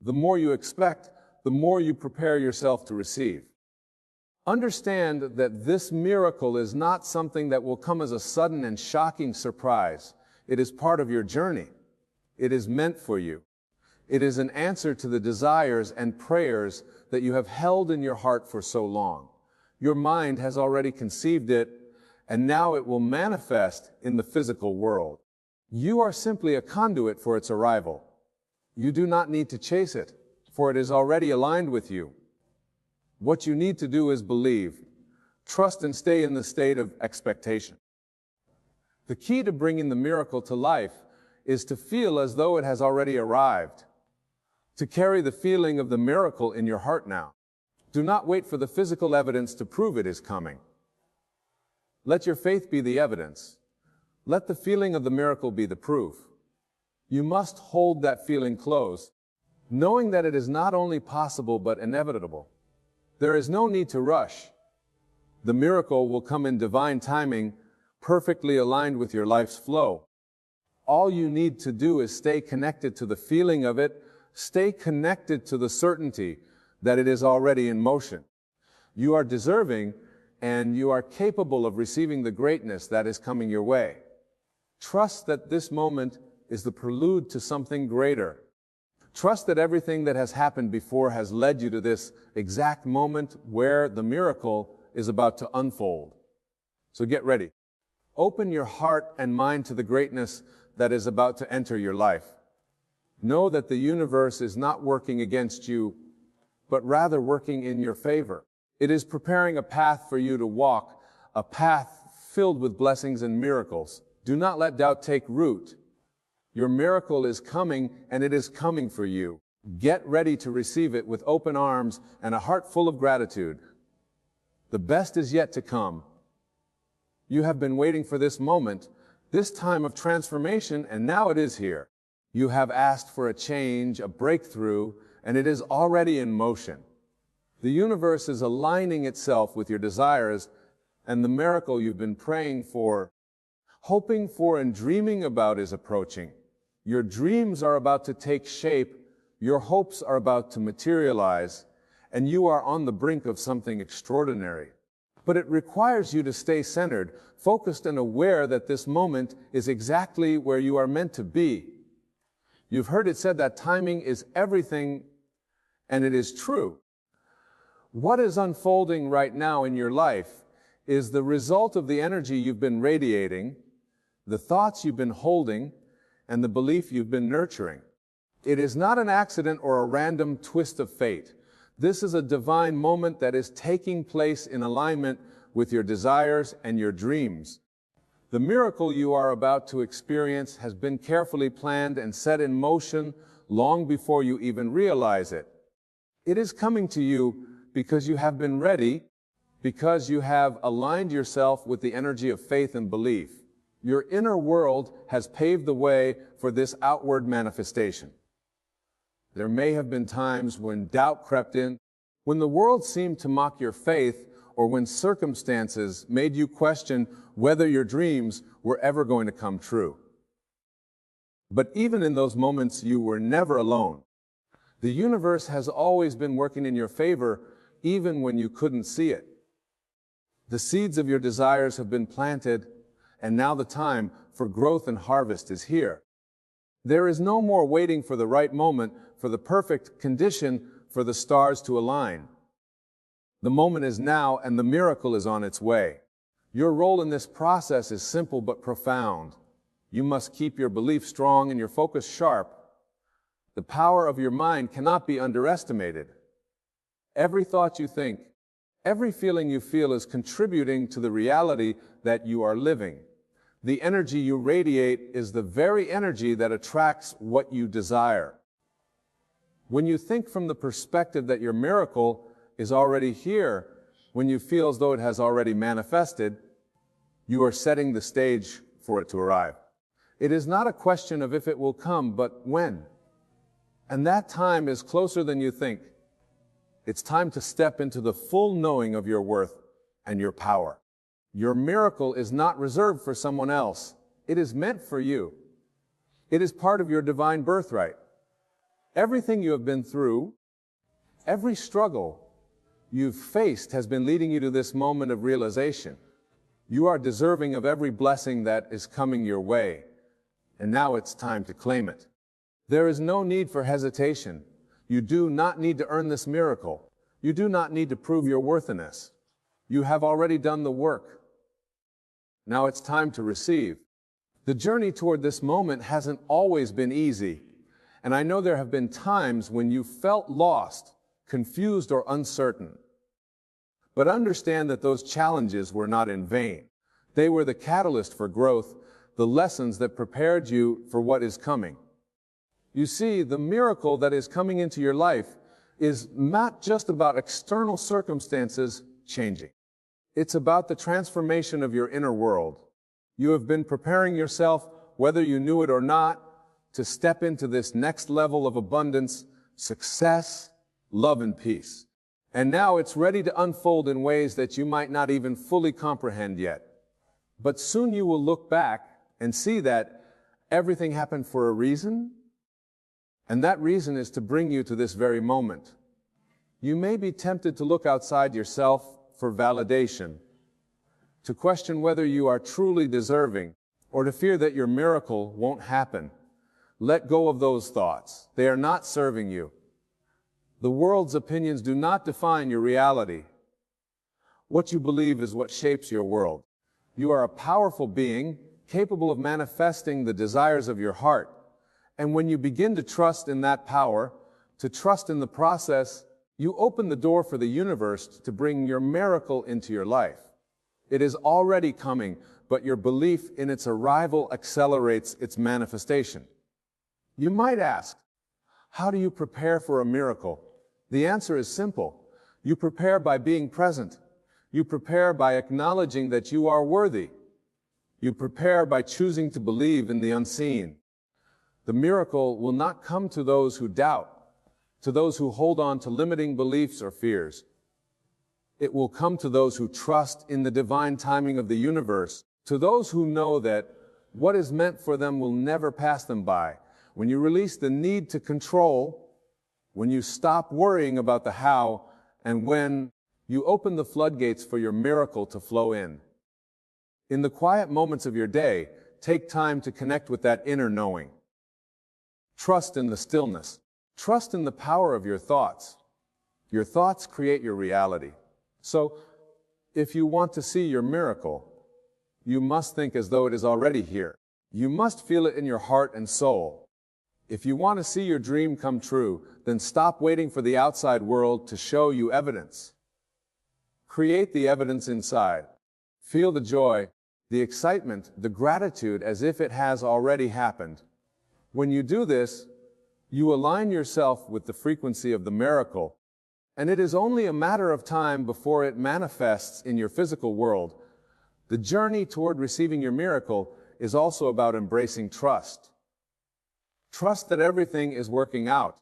The more you expect, the more you prepare yourself to receive. Understand that this miracle is not something that will come as a sudden and shocking surprise. It is part of your journey. It is meant for you. It is an answer to the desires and prayers that you have held in your heart for so long. Your mind has already conceived it, and now it will manifest in the physical world. You are simply a conduit for its arrival. You do not need to chase it, for it is already aligned with you. What you need to do is believe, trust, and stay in the state of expectation. The key to bringing the miracle to life is to feel as though it has already arrived, to carry the feeling of the miracle in your heart now. Do not wait for the physical evidence to prove it is coming. Let your faith be the evidence. Let the feeling of the miracle be the proof. You must hold that feeling close, knowing that it is not only possible but inevitable. There is no need to rush. The miracle will come in divine timing, perfectly aligned with your life's flow. All you need to do is stay connected to the feeling of it, stay connected to the certainty that it is already in motion. You are deserving, and you are capable of receiving the greatness that is coming your way. Trust that this moment is the prelude to something greater. Trust that everything that has happened before has led you to this exact moment where the miracle is about to unfold. So get ready. Open your heart and mind to the greatness that is about to enter your life. Know that the universe is not working against you, but rather working in your favor. It is preparing a path for you to walk, a path filled with blessings and miracles. Do not let doubt take root. Your miracle is coming, and it is coming for you. Get ready to receive it with open arms and a heart full of gratitude. The best is yet to come. You have been waiting for this moment, this time of transformation, and now it is here. You have asked for a change, a breakthrough, and it is already in motion. The universe is aligning itself with your desires, and the miracle you've been praying for, hoping for, and dreaming about is approaching. Your dreams are about to take shape, your hopes are about to materialize, and you are on the brink of something extraordinary. But it requires you to stay centered, focused, and aware that this moment is exactly where you are meant to be. You've heard it said that timing is everything, and it is true. What is unfolding right now in your life is the result of the energy you've been radiating, the thoughts you've been holding, and the belief you've been nurturing. It is not an accident or a random twist of fate. This is a divine moment that is taking place in alignment with your desires and your dreams. The miracle you are about to experience has been carefully planned and set in motion long before you even realize it. It is coming to you because you have been ready, because you have aligned yourself with the energy of faith and belief. Your inner world has paved the way for this outward manifestation. There may have been times when doubt crept in, when the world seemed to mock your faith, or when circumstances made you question whether your dreams were ever going to come true. But even in those moments, you were never alone. The universe has always been working in your favor, even when you couldn't see it. The seeds of your desires have been planted, and now the time for growth and harvest is here. There is no more waiting for the right moment, for the perfect condition, for the stars to align. The moment is now, and the miracle is on its way. Your role in this process is simple but profound. You must keep your belief strong and your focus sharp. The power of your mind cannot be underestimated. Every thought you think, every feeling you feel is contributing to the reality that you are living. The energy you radiate is the very energy that attracts what you desire. When you think from the perspective that your miracle is already here, when you feel as though it has already manifested, you are setting the stage for it to arrive. It is not a question of if it will come, but when. And that time is closer than you think. It's time to step into the full knowing of your worth and your power. Your miracle is not reserved for someone else. It is meant for you. It is part of your divine birthright. Everything you have been through, every struggle you've faced has been leading you to this moment of realization. You are deserving of every blessing that is coming your way, and now it's time to claim it. There is no need for hesitation. You do not need to earn this miracle. You do not need to prove your worthiness. You have already done the work. Now it's time to receive. The journey toward this moment hasn't always been easy, and I know there have been times when you felt lost, confused, or uncertain. But understand that those challenges were not in vain. They were the catalyst for growth, the lessons that prepared you for what is coming. You see, the miracle that is coming into your life is not just about external circumstances changing. It's about the transformation of your inner world. You have been preparing yourself, whether you knew it or not, to step into this next level of abundance, success, love, and peace. And now it's ready to unfold in ways that you might not even fully comprehend yet. But soon you will look back and see that everything happened for a reason, and that reason is to bring you to this very moment. You may be tempted to look outside yourself for validation, to question whether you are truly deserving, or to fear that your miracle won't happen. Let go of those thoughts. They are not serving you. The world's opinions do not define your reality. What you believe is what shapes your world. You are a powerful being, capable of manifesting the desires of your heart. And when you begin to trust in that power, to trust in the process, you open the door for the universe to bring your miracle into your life. It is already coming, but your belief in its arrival accelerates its manifestation. You might ask, how do you prepare for a miracle? The answer is simple. You prepare by being present. You prepare by acknowledging that you are worthy. You prepare by choosing to believe in the unseen. The miracle will not come to those who doubt, to those who hold on to limiting beliefs or fears. It will come to those who trust in the divine timing of the universe, to those who know that what is meant for them will never pass them by. When you release the need to control, when you stop worrying about the how, and when you open the floodgates for your miracle to flow in. In the quiet moments of your day, take time to connect with that inner knowing. Trust in the stillness. Trust in the power of your thoughts. Your thoughts create your reality. So, if you want to see your miracle, you must think as though it is already here. You must feel it in your heart and soul. If you want to see your dream come true, then stop waiting for the outside world to show you evidence. Create the evidence inside. Feel the joy, the excitement, the gratitude as if it has already happened. When you do this, you align yourself with the frequency of the miracle, and it is only a matter of time before it manifests in your physical world. The journey toward receiving your miracle is also about embracing trust. Trust that everything is working out,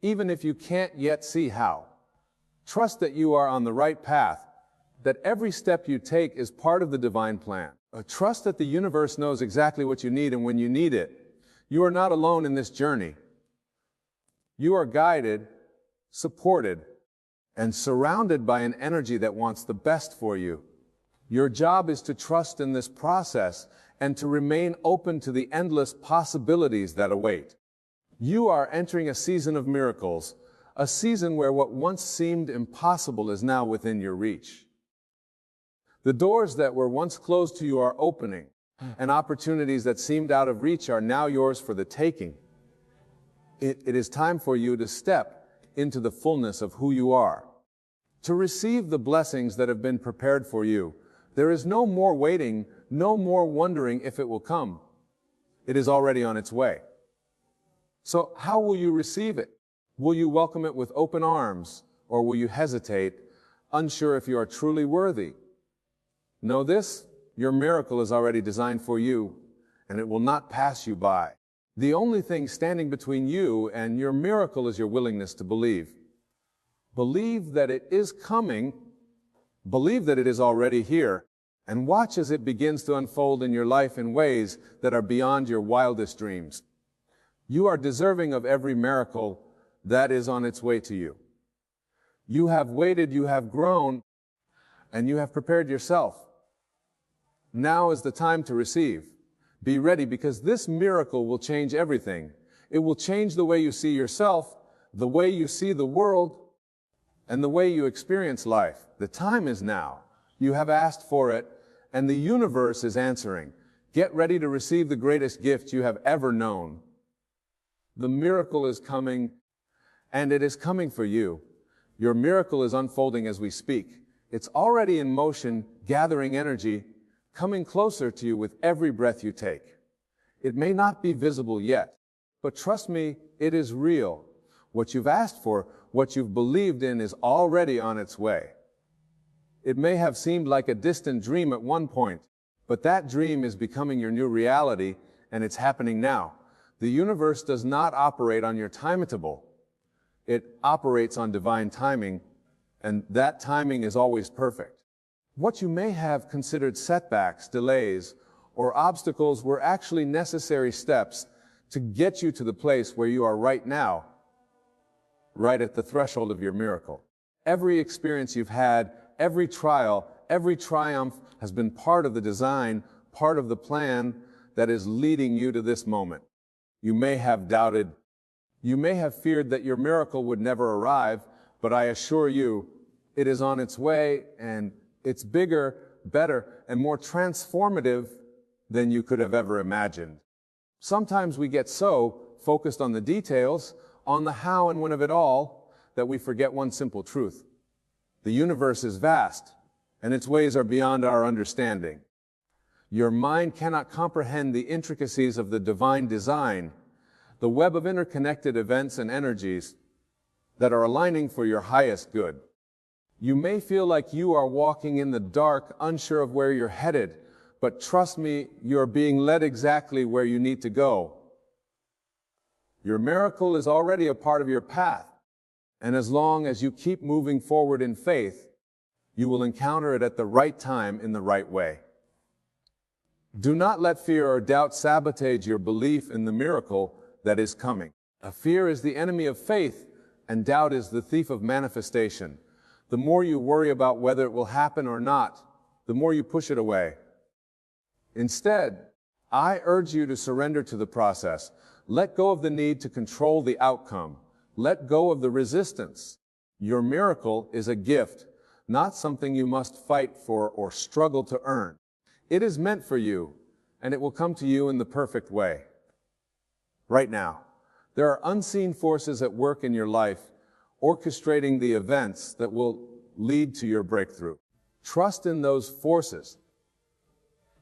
even if you can't yet see how. Trust that you are on the right path, that every step you take is part of the divine plan. Trust that the universe knows exactly what you need and when you need it. You are not alone in this journey. You are guided, supported, and surrounded by an energy that wants the best for you. Your job is to trust in this process and to remain open to the endless possibilities that await. You are entering a season of miracles, a season where what once seemed impossible is now within your reach. The doors that were once closed to you are opening, and opportunities that seemed out of reach are now yours for the taking. It is time for you to step into the fullness of who you are, to receive the blessings that have been prepared for you. There is no more waiting, no more wondering if it will come. It is already on its way. So how will you receive it? Will you welcome it with open arms, or will you hesitate, unsure if you are truly worthy? Know this, your miracle is already designed for you, and it will not pass you by. The only thing standing between you and your miracle is your willingness to believe. Believe that it is coming. Believe that it is already here, and watch as it begins to unfold in your life in ways that are beyond your wildest dreams. You are deserving of every miracle that is on its way to you. You have waited, you have grown, and you have prepared yourself. Now is the time to receive. Be ready, because this miracle will change everything. It will change the way you see yourself, the way you see the world, and the way you experience life. The time is now. You have asked for it, and the universe is answering. Get ready to receive the greatest gift you have ever known. The miracle is coming, and it is coming for you. Your miracle is unfolding as we speak. It's already in motion, gathering energy, coming closer to you with every breath you take. It may not be visible yet, but trust me, it is real. What you've asked for, what you've believed in, is already on its way. It may have seemed like a distant dream at one point, but that dream is becoming your new reality, and it's happening now. The universe does not operate on your timetable. It operates on divine timing, and that timing is always perfect. What you may have considered setbacks, delays, or obstacles were actually necessary steps to get you to the place where you are right now, right at the threshold of your miracle. Every experience you've had, every trial, every triumph has been part of the design, part of the plan that is leading you to this moment. You may have doubted, you may have feared that your miracle would never arrive, but I assure you, it is on its way, and it's bigger, better, and more transformative than you could have ever imagined. Sometimes we get so focused on the details, on the how and when of it all, that we forget one simple truth. The universe is vast, and its ways are beyond our understanding. Your mind cannot comprehend the intricacies of the divine design, the web of interconnected events and energies that are aligning for your highest good. You may feel like you are walking in the dark, unsure of where you're headed, but trust me, you're being led exactly where you need to go. Your miracle is already a part of your path, and as long as you keep moving forward in faith, you will encounter it at the right time in the right way. Do not let fear or doubt sabotage your belief in the miracle that is coming. Fear is the enemy of faith, and doubt is the thief of manifestation. The more you worry about whether it will happen or not, the more you push it away. Instead, I urge you to surrender to the process. Let go of the need to control the outcome. Let go of the resistance. Your miracle is a gift, not something you must fight for or struggle to earn. It is meant for you, and it will come to you in the perfect way. Right now, there are unseen forces at work in your life, orchestrating the events that will lead to your breakthrough. Trust in those forces.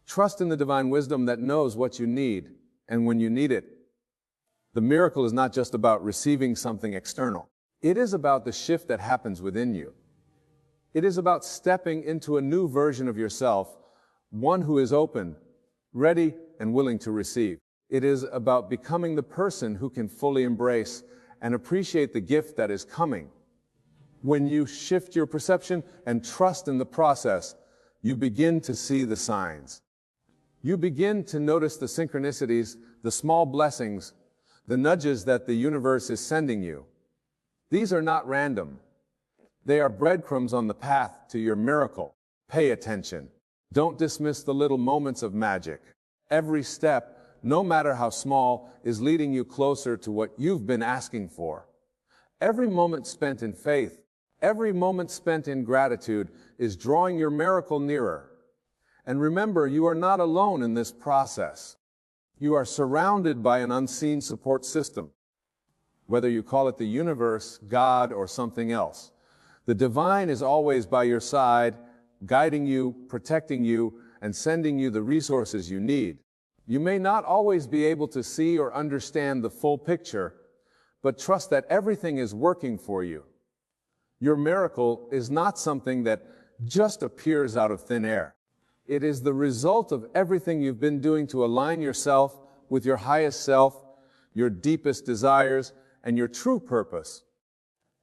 Trust in the divine wisdom that knows what you need and when you need it. The miracle is not just about receiving something external. It is about the shift that happens within you. It is about stepping into a new version of yourself, one who is open, ready, and willing to receive. It is about becoming the person who can fully embrace and appreciate the gift that is coming. When you shift your perception and trust in the process, you begin to see the signs. You begin to notice the synchronicities, the small blessings, the nudges that the universe is sending you. These are not random. They are breadcrumbs on the path to your miracle. Pay attention. Don't dismiss the little moments of magic. Every step, no matter how small, is leading you closer to what you've been asking for. Every moment spent in faith, every moment spent in gratitude is drawing your miracle nearer. And remember, you are not alone in this process. You are surrounded by an unseen support system. Whether you call it the universe, God, or something else, the divine is always by your side, guiding you, protecting you, and sending you the resources you need. You may not always be able to see or understand the full picture, but trust that everything is working for you. Your miracle is not something that just appears out of thin air. It is the result of everything you've been doing to align yourself with your highest self, your deepest desires, and your true purpose.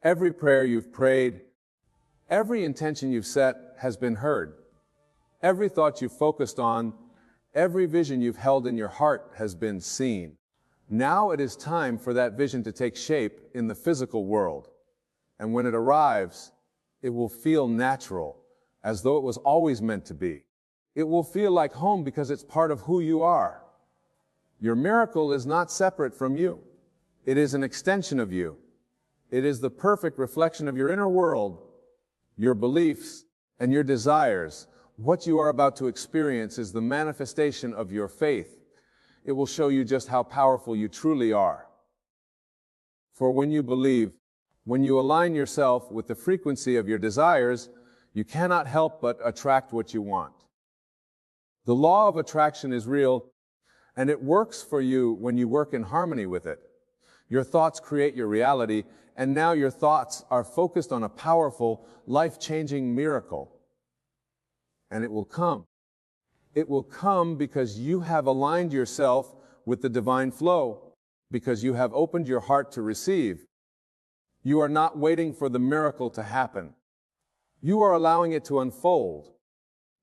Every prayer you've prayed, every intention you've set has been heard. Every thought you've focused on, every vision you've held in your heart has been seen. Now it is time for that vision to take shape in the physical world. And when it arrives, it will feel natural, as though it was always meant to be. It will feel like home because it's part of who you are. Your miracle is not separate from you. It is an extension of you. It is the perfect reflection of your inner world, your beliefs, and your desires. What you are about to experience is the manifestation of your faith. It will show you just how powerful you truly are. For when you believe, when you align yourself with the frequency of your desires, you cannot help but attract what you want. The law of attraction is real, and it works for you when you work in harmony with it. Your thoughts create your reality, and now your thoughts are focused on a powerful, life-changing miracle. And it will come. It will come because you have aligned yourself with the divine flow, because you have opened your heart to receive. You are not waiting for the miracle to happen. You are allowing it to unfold.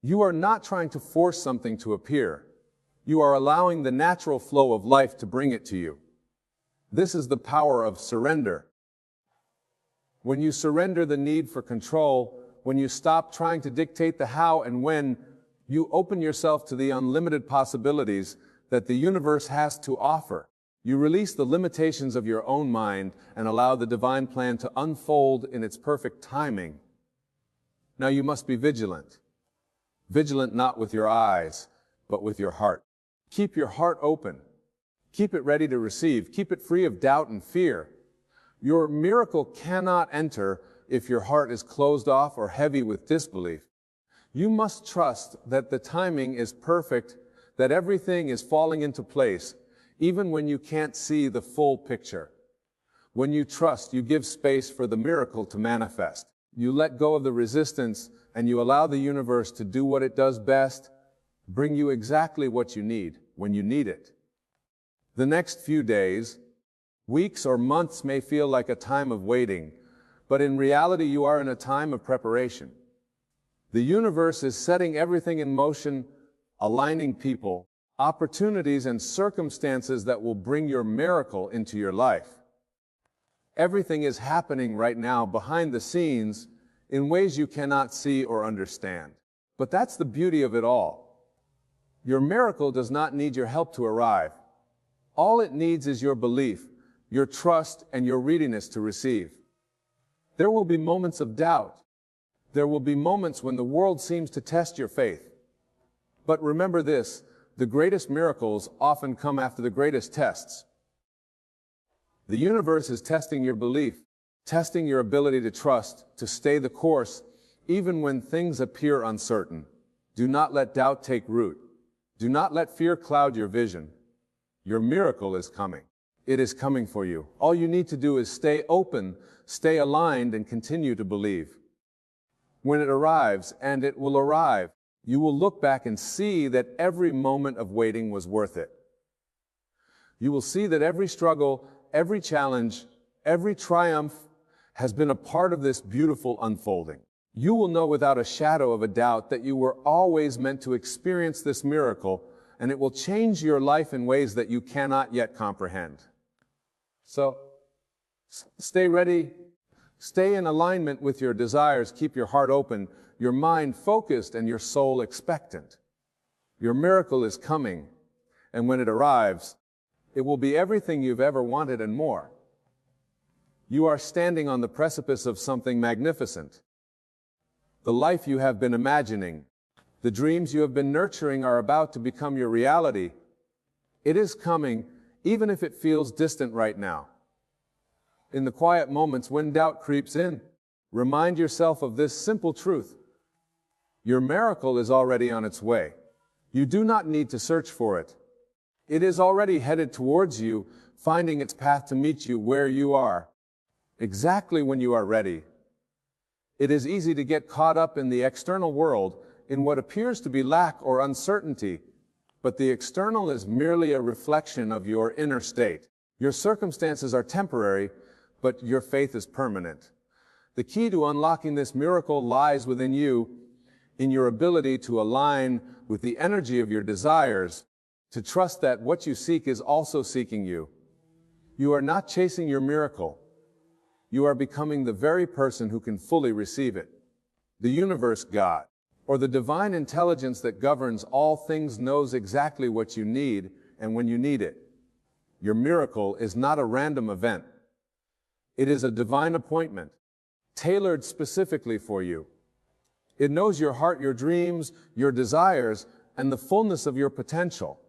You are not trying to force something to appear. You are allowing the natural flow of life to bring it to you. This is the power of surrender. When you surrender the need for control, when you stop trying to dictate the how and when, you open yourself to the unlimited possibilities that the universe has to offer. You release the limitations of your own mind and allow the divine plan to unfold in its perfect timing. Now you must be vigilant. Vigilant not with your eyes, but with your heart. Keep your heart open. Keep it ready to receive. Keep it free of doubt and fear. Your miracle cannot enter if your heart is closed off or heavy with disbelief. You must trust that the timing is perfect, that everything is falling into place, even when you can't see the full picture. When you trust, you give space for the miracle to manifest. You let go of the resistance, and you allow the universe to do what it does best, bring you exactly what you need when you need it. The next few days, Weeks or months may feel like a time of waiting, but in reality you are in a time of preparation. The universe is setting everything in motion, aligning people, opportunities, and circumstances that will bring your miracle into your life. Everything is happening right now behind the scenes in ways you cannot see or understand. But that's the beauty of it all. Your miracle does not need your help to arrive. All it needs is your belief, your trust, and your readiness to receive. There will be moments of doubt. There will be moments when the world seems to test your faith. But remember this, the greatest miracles often come after the greatest tests. The universe is testing your belief, testing your ability to trust, to stay the course, even when things appear uncertain. Do not let doubt take root. Do not let fear cloud your vision. Your miracle is coming. It is coming for you. All you need to do is stay open, stay aligned, and continue to believe. When it arrives, and it will arrive, you will look back and see that every moment of waiting was worth it. You will see that every struggle, every challenge, every triumph has been a part of this beautiful unfolding. You will know without a shadow of a doubt that you were always meant to experience this miracle, and it will change your life in ways that you cannot yet comprehend. So, stay ready, stay in alignment with your desires, keep your heart open, your mind focused, and your soul expectant. Your miracle is coming, and when it arrives, it will be everything you've ever wanted and more. You are standing on the precipice of something magnificent. The life you have been imagining, the dreams you have been nurturing are about to become your reality. It is coming, even if it feels distant right now. In the quiet moments when doubt creeps in, remind yourself of this simple truth. Your miracle is already on its way. You do not need to search for it. It is already headed towards you, finding its path to meet you where you are, exactly when you are ready. It is easy to get caught up in the external world, in what appears to be lack or uncertainty, but the external is merely a reflection of your inner state. Your circumstances are temporary, but your faith is permanent. The key to unlocking this miracle lies within you, in your ability to align with the energy of your desires, to trust that what you seek is also seeking you. You are not chasing your miracle. You are becoming the very person who can fully receive it. The universe, God, or the divine intelligence that governs all things, knows exactly what you need and when you need it. Your miracle is not a random event. It is a divine appointment, tailored specifically for you. It knows your heart, your dreams, your desires, and the fullness of your potential.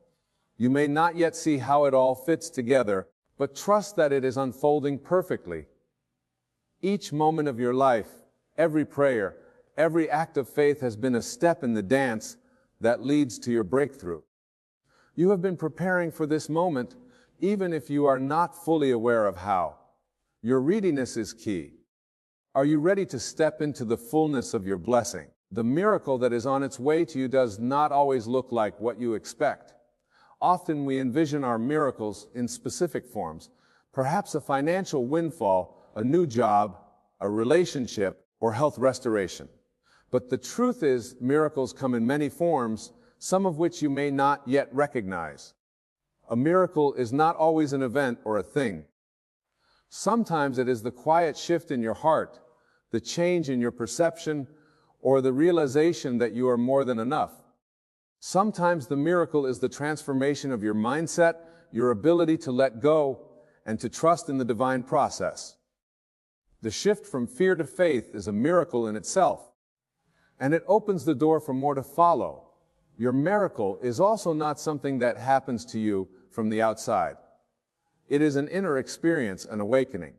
You may not yet see how it all fits together, but trust that it is unfolding perfectly. Each moment of your life, every prayer, every act of faith has been a step in the dance that leads to your breakthrough. You have been preparing for this moment, even if you are not fully aware of how. Your readiness is key. Are you ready to step into the fullness of your blessing? The miracle that is on its way to you does not always look like what you expect. Often we envision our miracles in specific forms, perhaps a financial windfall, a new job, a relationship, or health restoration. But the truth is, miracles come in many forms, some of which you may not yet recognize. A miracle is not always an event or a thing. Sometimes it is the quiet shift in your heart, the change in your perception, or the realization that you are more than enough. Sometimes the miracle is the transformation of your mindset, your ability to let go, and to trust in the divine process. The shift from fear to faith is a miracle in itself, and it opens the door for more to follow. Your miracle is also not something that happens to you from the outside. It is an inner experience, an awakening.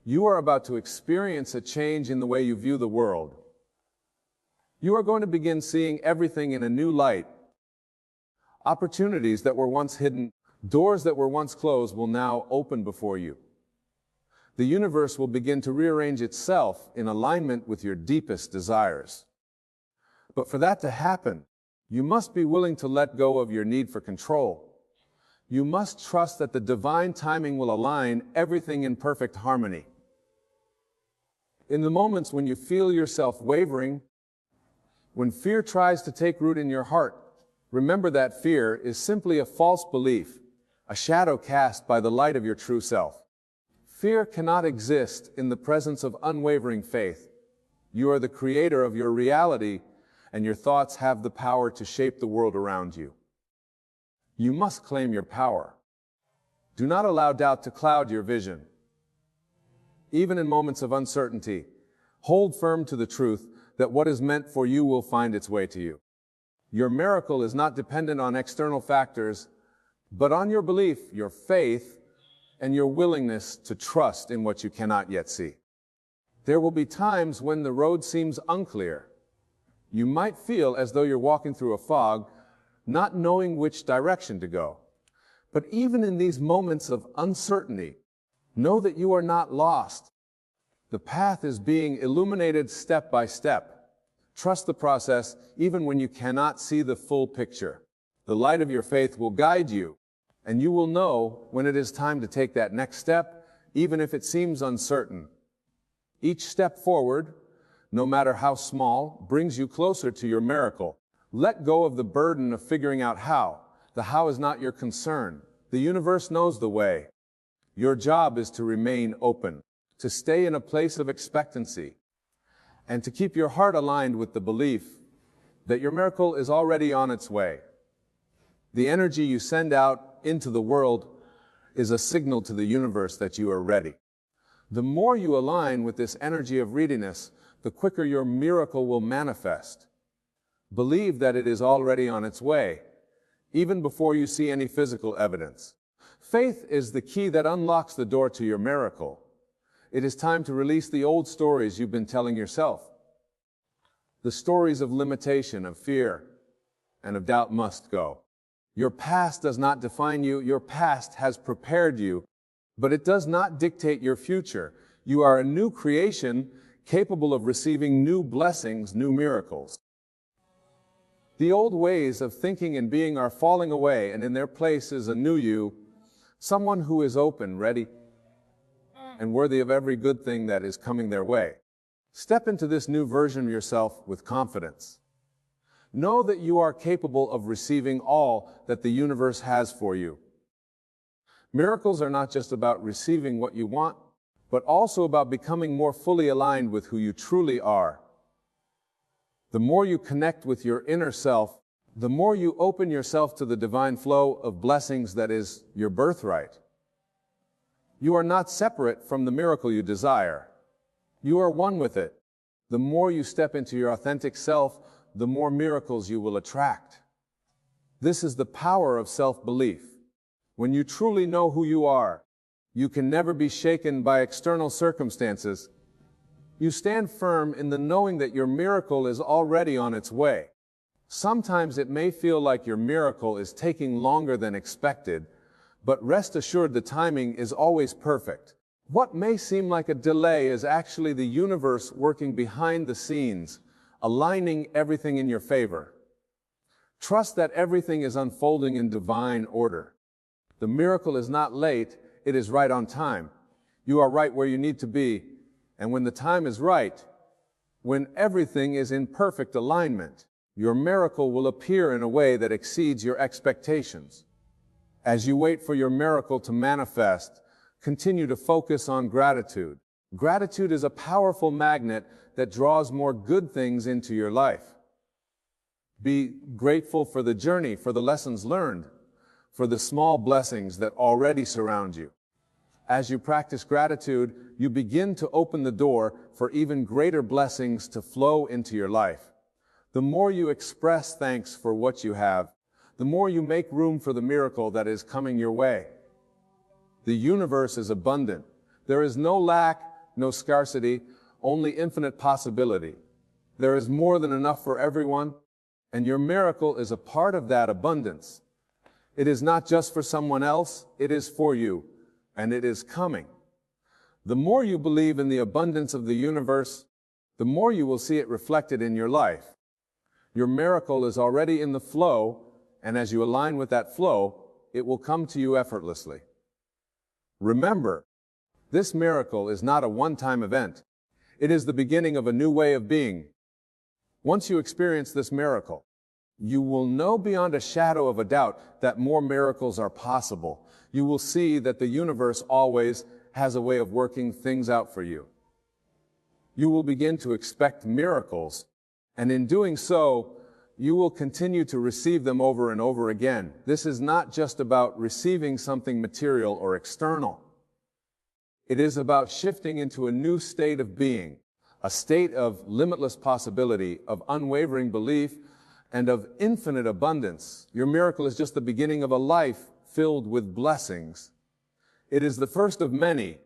You are about to experience a change in the way you view the world. You are going to begin seeing everything in a new light. Opportunities that were once hidden, doors that were once closed will now open before you. The universe will begin to rearrange itself in alignment with your deepest desires. But for that to happen, you must be willing to let go of your need for control. You must trust that the divine timing will align everything in perfect harmony. In the moments when you feel yourself wavering, when fear tries to take root in your heart, remember that fear is simply a false belief, a shadow cast by the light of your true self. Fear cannot exist in the presence of unwavering faith. You are the creator of your reality, and your thoughts have the power to shape the world around you. You must claim your power. Do not allow doubt to cloud your vision. Even in moments of uncertainty, hold firm to the truth that what is meant for you will find its way to you. Your miracle is not dependent on external factors, but on your belief, your faith, and your willingness to trust in what you cannot yet see. There will be times when the road seems unclear. You might feel as though you're walking through a fog, not knowing which direction to go. But even in these moments of uncertainty, know that you are not lost. The path is being illuminated step by step. Trust the process even when you cannot see the full picture. The light of your faith will guide you, and you will know when it is time to take that next step, even if it seems uncertain. Each step forward, no matter how small, brings you closer to your miracle. Let go of the burden of figuring out how. The how is not your concern. The universe knows the way. Your job is to remain open, to stay in a place of expectancy, and to keep your heart aligned with the belief that your miracle is already on its way. The energy you send out into the world is a signal to the universe that you are ready. The more you align with this energy of readiness, the quicker your miracle will manifest. Believe that it is already on its way, even before you see any physical evidence. Faith is the key that unlocks the door to your miracle. It is time to release the old stories you've been telling yourself. The stories of limitation, of fear, and of doubt must go. Your past does not define you. Your past has prepared you, but it does not dictate your future. You are a new creation, capable of receiving new blessings, new miracles. The old ways of thinking and being are falling away, and in their place is a new you, someone who is open, ready, and worthy of every good thing that is coming their way. Step into this new version of yourself with confidence. Know that you are capable of receiving all that the universe has for you. Miracles are not just about receiving what you want, but also about becoming more fully aligned with who you truly are. The more you connect with your inner self, the more you open yourself to the divine flow of blessings that is your birthright. You are not separate from the miracle you desire. You are one with it. The more you step into your authentic self, the more miracles you will attract. This is the power of self-belief. When you truly know who you are, you can never be shaken by external circumstances. You stand firm in the knowing that your miracle is already on its way. Sometimes it may feel like your miracle is taking longer than expected, but rest assured the timing is always perfect. What may seem like a delay is actually the universe working behind the scenes, aligning everything in your favor. Trust that everything is unfolding in divine order. The miracle is not late, it is right on time. You are right where you need to be, and when the time is right, when everything is in perfect alignment, your miracle will appear in a way that exceeds your expectations. As you wait for your miracle to manifest, continue to focus on gratitude. Gratitude is a powerful magnet that draws more good things into your life. Be grateful for the journey, for the lessons learned, for the small blessings that already surround you. As you practice gratitude, you begin to open the door for even greater blessings to flow into your life. The more you express thanks for what you have, the more you make room for the miracle that is coming your way. The universe is abundant. There is no lack, no scarcity, only infinite possibility. There is more than enough for everyone, and your miracle is a part of that abundance. It is not just for someone else, it is for you, and it is coming. The more you believe in the abundance of the universe, the more you will see it reflected in your life. Your miracle is already in the flow, and as you align with that flow, it will come to you effortlessly. Remember, this miracle is not a one-time event. It is the beginning of a new way of being. Once you experience this miracle, you will know beyond a shadow of a doubt that more miracles are possible. You will see that the universe always has a way of working things out for you. You will begin to expect miracles, and in doing so, you will continue to receive them over and over again. This is not just about receiving something material or external. It is about shifting into a new state of being, a state of limitless possibility, of unwavering belief, and of infinite abundance. Your miracle is just the beginning of a life filled with blessings. It is the first of many,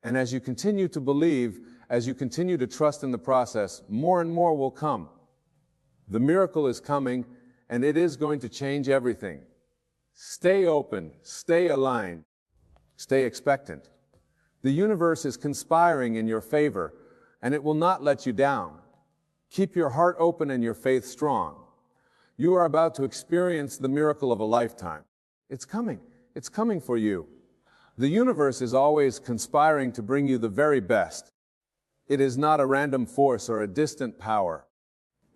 and as you continue to believe, as you continue to trust in the process, more and more will come. The miracle is coming, and it is going to change everything. Stay open, stay aligned, stay expectant. The universe is conspiring in your favor, and it will not let you down. Keep your heart open and your faith strong. You are about to experience the miracle of a lifetime. It's coming. It's coming for you. The universe is always conspiring to bring you the very best. It is not a random force or a distant power.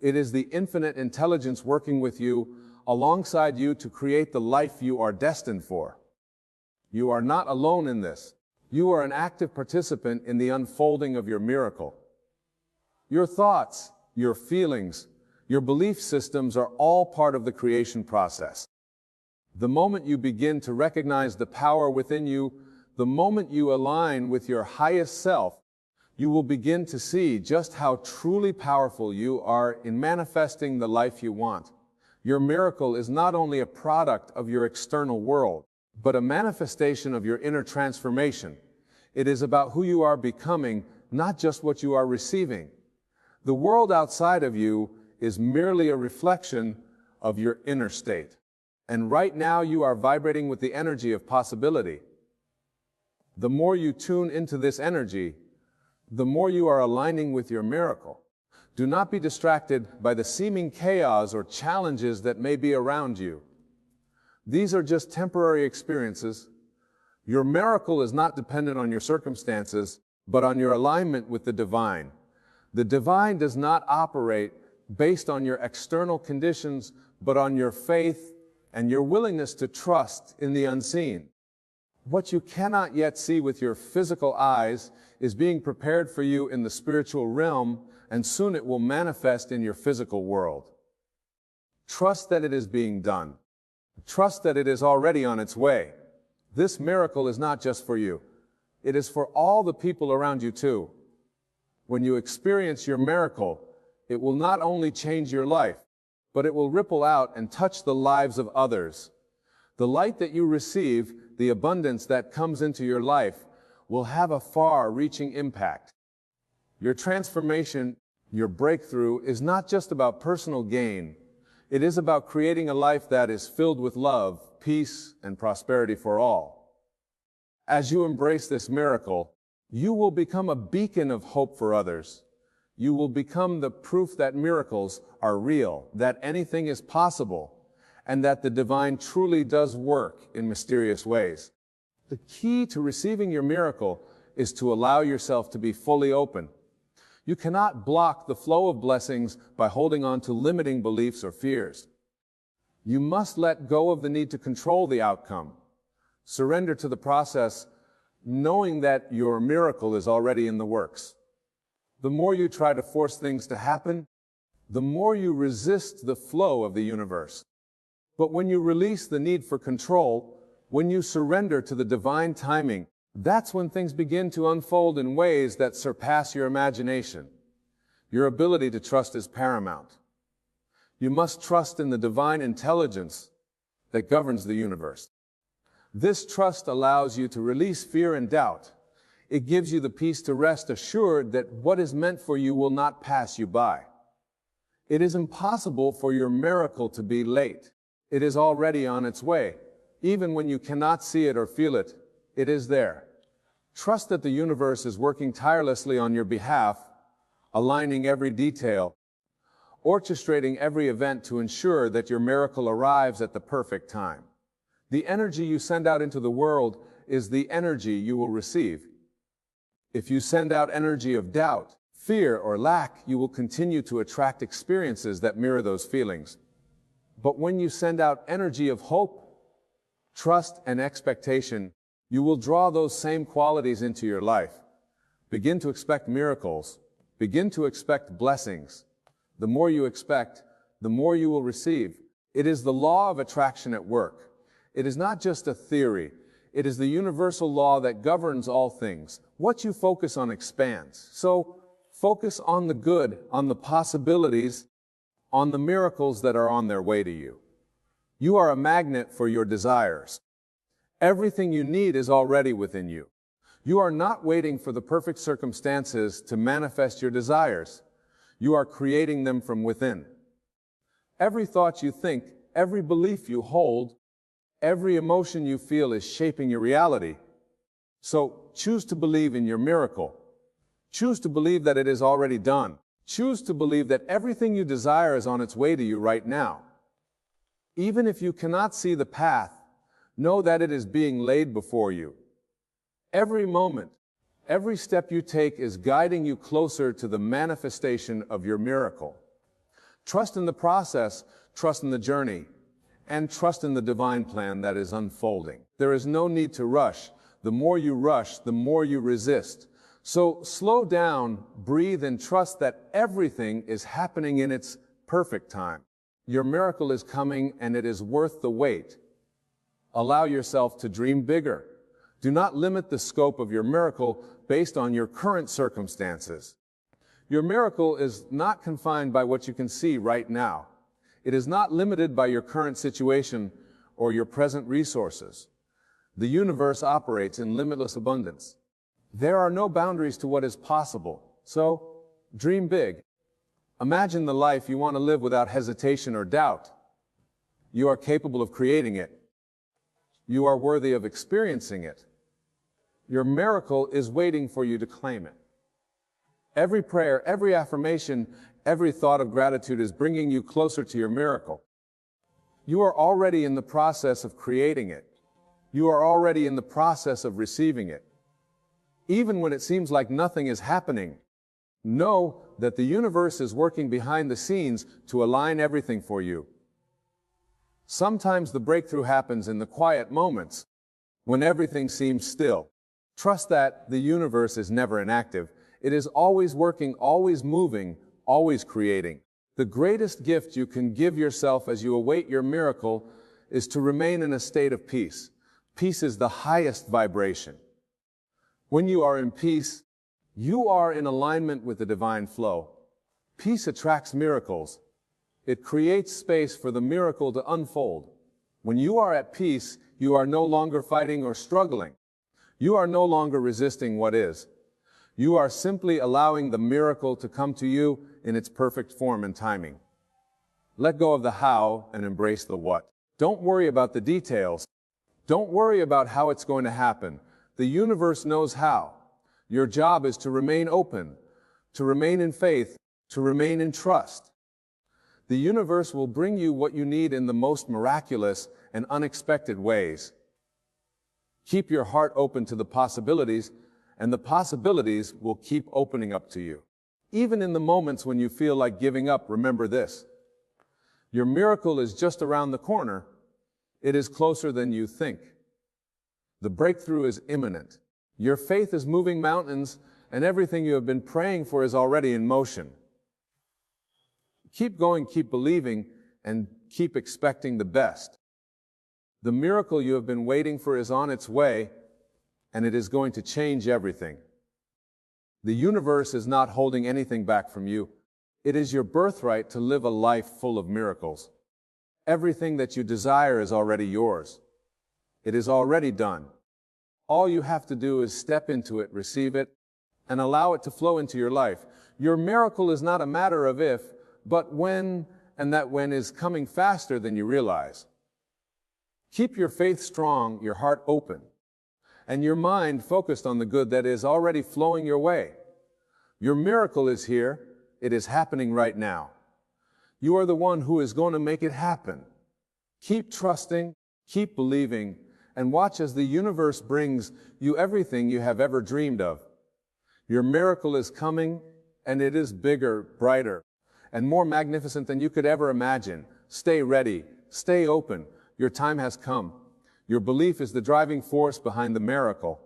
It is the infinite intelligence working with you, alongside you, to create the life you are destined for. You are not alone in this. You are an active participant in the unfolding of your miracle. Your thoughts, your feelings, your belief systems are all part of the creation process. The moment you begin to recognize the power within you, the moment you align with your highest self, you will begin to see just how truly powerful you are in manifesting the life you want. Your miracle is not only a product of your external world, but a manifestation of your inner transformation. It is about who you are becoming, not just what you are receiving. The world outside of you is merely a reflection of your inner state. And right now you are vibrating with the energy of possibility. The more you tune into this energy, the more you are aligning with your miracle. Do not be distracted by the seeming chaos or challenges that may be around you. These are just temporary experiences. Your miracle is not dependent on your circumstances, but on your alignment with the divine. The divine does not operate based on your external conditions, but on your faith and your willingness to trust in the unseen. What you cannot yet see with your physical eyes is being prepared for you in the spiritual realm, and soon it will manifest in your physical world. Trust that it is being done. Trust that it is already on its way. This miracle is not just for you. It is for all the people around you too. When you experience your miracle, it will not only change your life, but it will ripple out and touch the lives of others. The light that you receive, the abundance that comes into your life, will have a far-reaching impact. Your transformation, your breakthrough, is not just about personal gain. It is about creating a life that is filled with love, peace, and prosperity for all. As you embrace this miracle, you will become a beacon of hope for others. You will become the proof that miracles are real, that anything is possible, and that the divine truly does work in mysterious ways. The key to receiving your miracle is to allow yourself to be fully open. You cannot block the flow of blessings by holding on to limiting beliefs or fears. You must let go of the need to control the outcome. Surrender to the process, knowing that your miracle is already in the works. The more you try to force things to happen, the more you resist the flow of the universe. But when you release the need for control, when you surrender to the divine timing, that's when things begin to unfold in ways that surpass your imagination. Your ability to trust is paramount. You must trust in the divine intelligence that governs the universe. This trust allows you to release fear and doubt. It gives you the peace to rest assured that what is meant for you will not pass you by. It is impossible for your miracle to be late. It is already on its way. Even when you cannot see it or feel it, it is there. Trust that the universe is working tirelessly on your behalf, aligning every detail, orchestrating every event to ensure that your miracle arrives at the perfect time. The energy you send out into the world is the energy you will receive. If you send out energy of doubt, fear, or lack, you will continue to attract experiences that mirror those feelings. But when you send out energy of hope, trust, and expectation, you will draw those same qualities into your life. Begin to expect miracles. Begin to expect blessings. The more you expect, the more you will receive. It is the law of attraction at work. It is not just a theory. It is the universal law that governs all things. What you focus on expands. So, focus on the good, on the possibilities, on the miracles that are on their way to you. You are a magnet for your desires. Everything you need is already within you. You are not waiting for the perfect circumstances to manifest your desires. You are creating them from within. Every thought you think, every belief you hold, every emotion you feel is shaping your reality. So choose to believe in your miracle. Choose to believe that it is already done. Choose to believe that everything you desire is on its way to you right now. Even if you cannot see the path, know that it is being laid before you. Every moment, every step you take is guiding you closer to the manifestation of your miracle. Trust in the process, trust in the journey, and trust in the divine plan that is unfolding. There is no need to rush. The more you rush, the more you resist. So slow down, breathe, and trust that everything is happening in its perfect time. Your miracle is coming, and it is worth the wait. Allow yourself to dream bigger. Do not limit the scope of your miracle based on your current circumstances. Your miracle is not confined by what you can see right now. It is not limited by your current situation or your present resources. The universe operates in limitless abundance. There are no boundaries to what is possible. So, dream big. Imagine the life you want to live without hesitation or doubt. You are capable of creating it. You are worthy of experiencing it. Your miracle is waiting for you to claim it. Every prayer, every affirmation, every thought of gratitude is bringing you closer to your miracle. You are already in the process of creating it. You are already in the process of receiving it. Even when it seems like nothing is happening, know that the universe is working behind the scenes to align everything for you. Sometimes the breakthrough happens in the quiet moments, when everything seems still. Trust that the universe is never inactive. It is always working, always moving, always creating. The greatest gift you can give yourself as you await your miracle is to remain in a state of peace. Peace is the highest vibration. When you are in peace, you are in alignment with the divine flow. Peace attracts miracles. It creates space for the miracle to unfold. When you are at peace, you are no longer fighting or struggling. You are no longer resisting what is. You are simply allowing the miracle to come to you in its perfect form and timing. Let go of the how and embrace the what. Don't worry about the details. Don't worry about how it's going to happen. The universe knows how. Your job is to remain open, to remain in faith, to remain in trust. The universe will bring you what you need in the most miraculous and unexpected ways. Keep your heart open to the possibilities, and the possibilities will keep opening up to you. Even in the moments when you feel like giving up, remember this. Your miracle is just around the corner. It is closer than you think. The breakthrough is imminent. Your faith is moving mountains, and everything you have been praying for is already in motion. Keep going, keep believing, and keep expecting the best. The miracle you have been waiting for is on its way, and it is going to change everything. The universe is not holding anything back from you. It is your birthright to live a life full of miracles. Everything that you desire is already yours. It is already done. All you have to do is step into it, receive it, and allow it to flow into your life. Your miracle is not a matter of if, but when, and that when is coming faster than you realize. Keep your faith strong, your heart open, and your mind focused on the good that is already flowing your way. Your miracle is here. It is happening right now. You are the one who is going to make it happen. Keep trusting, Keep believing and watch as the universe brings you everything you have ever dreamed of. Your miracle is coming, and it is bigger, brighter, and more magnificent than you could ever imagine. Stay ready. Stay open. Your time has come. Your belief is the driving force behind the miracle.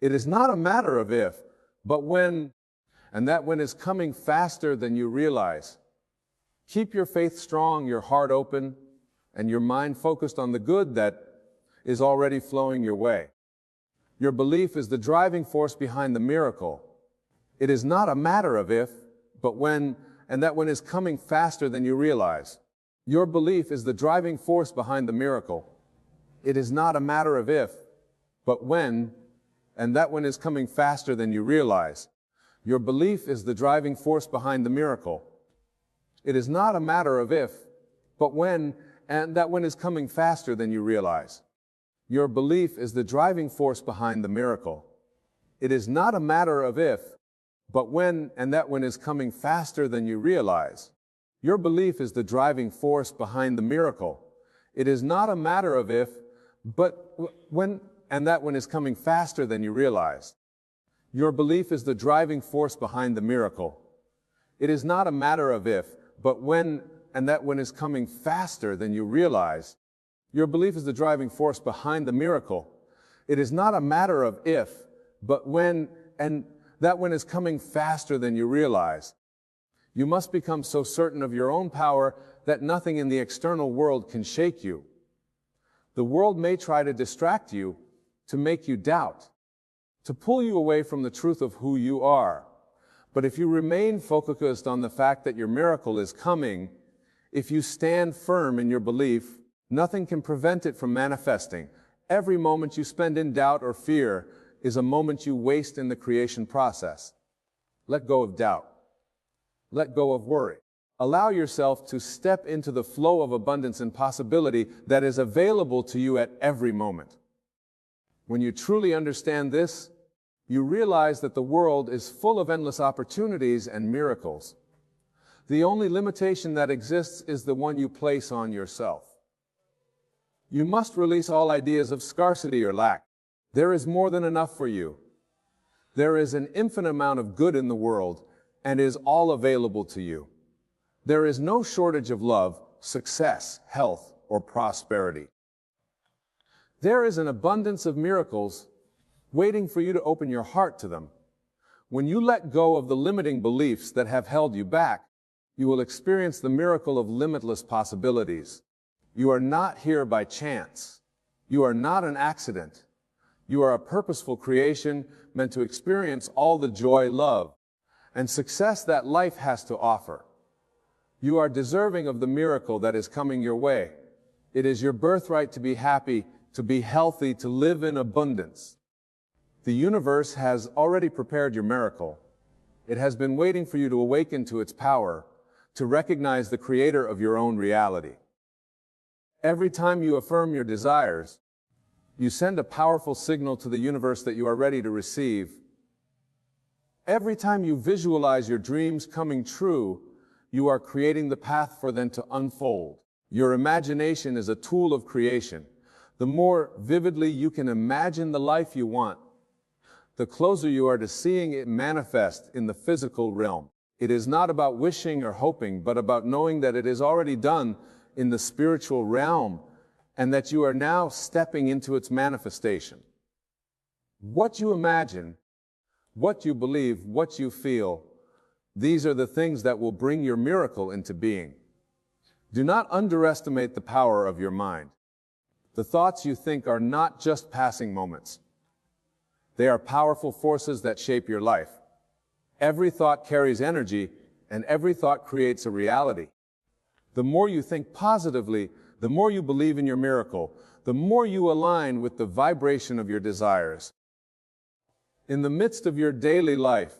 It is not a matter of if, but when, and that when is coming faster than you realize. Keep your faith strong, your heart open, and your mind focused on the good that is already flowing your way. Your belief is the driving force behind the miracle. It is not a matter of if, but when, and that when is coming faster than you realize. Your belief is the driving force behind the miracle. It is not a matter of if, but when, and that when is coming faster than you realize. Your belief is the driving force behind the miracle. It is not a matter of if, but when, and that when is coming faster than you realize. Your belief is the driving force behind the miracle. It is not a matter of if, but when, and that when is coming faster than you realize. Your belief is the driving force behind the miracle. It is not a matter of if, but when, and that when is coming faster than you realize. Your belief is the driving force behind the miracle. It is not a matter of if, but when, and that when is coming faster than you realize. Your belief is the driving force behind the miracle. It is not a matter of if, but when, and that when is coming faster than you realize. You must become so certain of your own power that nothing in the external world can shake you. The world may try to distract you, to make you doubt, to pull you away from the truth of who you are. But if you remain focused on the fact that your miracle is coming, if you stand firm in your belief, nothing can prevent it from manifesting. Every moment you spend in doubt or fear is a moment you waste in the creation process. Let go of doubt. Let go of worry. Allow yourself to step into the flow of abundance and possibility that is available to you at every moment. When you truly understand this, you realize that the world is full of endless opportunities and miracles. The only limitation that exists is the one you place on yourself. You must release all ideas of scarcity or lack. There is more than enough for you. There is an infinite amount of good in the world, and is all available to you. There is no shortage of love, success, health, or prosperity. There is an abundance of miracles waiting for you to open your heart to them. When you let go of the limiting beliefs that have held you back, you will experience the miracle of limitless possibilities. You are not here by chance. You are not an accident. You are a purposeful creation meant to experience all the joy, love, and success that life has to offer. You are deserving of the miracle that is coming your way. It is your birthright to be happy, to be healthy, to live in abundance. The universe has already prepared your miracle. It has been waiting for you to awaken to its power, to recognize the creator of your own reality. Every time you affirm your desires, you send a powerful signal to the universe that you are ready to receive. Every time you visualize your dreams coming true, you are creating the path for them to unfold. Your imagination is a tool of creation. The more vividly you can imagine the life you want, the closer you are to seeing it manifest in the physical realm. It is not about wishing or hoping, but about knowing that it is already done in the spiritual realm, and that you are now stepping into its manifestation. What you imagine, what you believe, what you feel, these are the things that will bring your miracle into being. Do not underestimate the power of your mind. The thoughts you think are not just passing moments. They are powerful forces that shape your life. Every thought carries energy, and every thought creates a reality. The more you think positively, the more you believe in your miracle, the more you align with the vibration of your desires. In the midst of your daily life,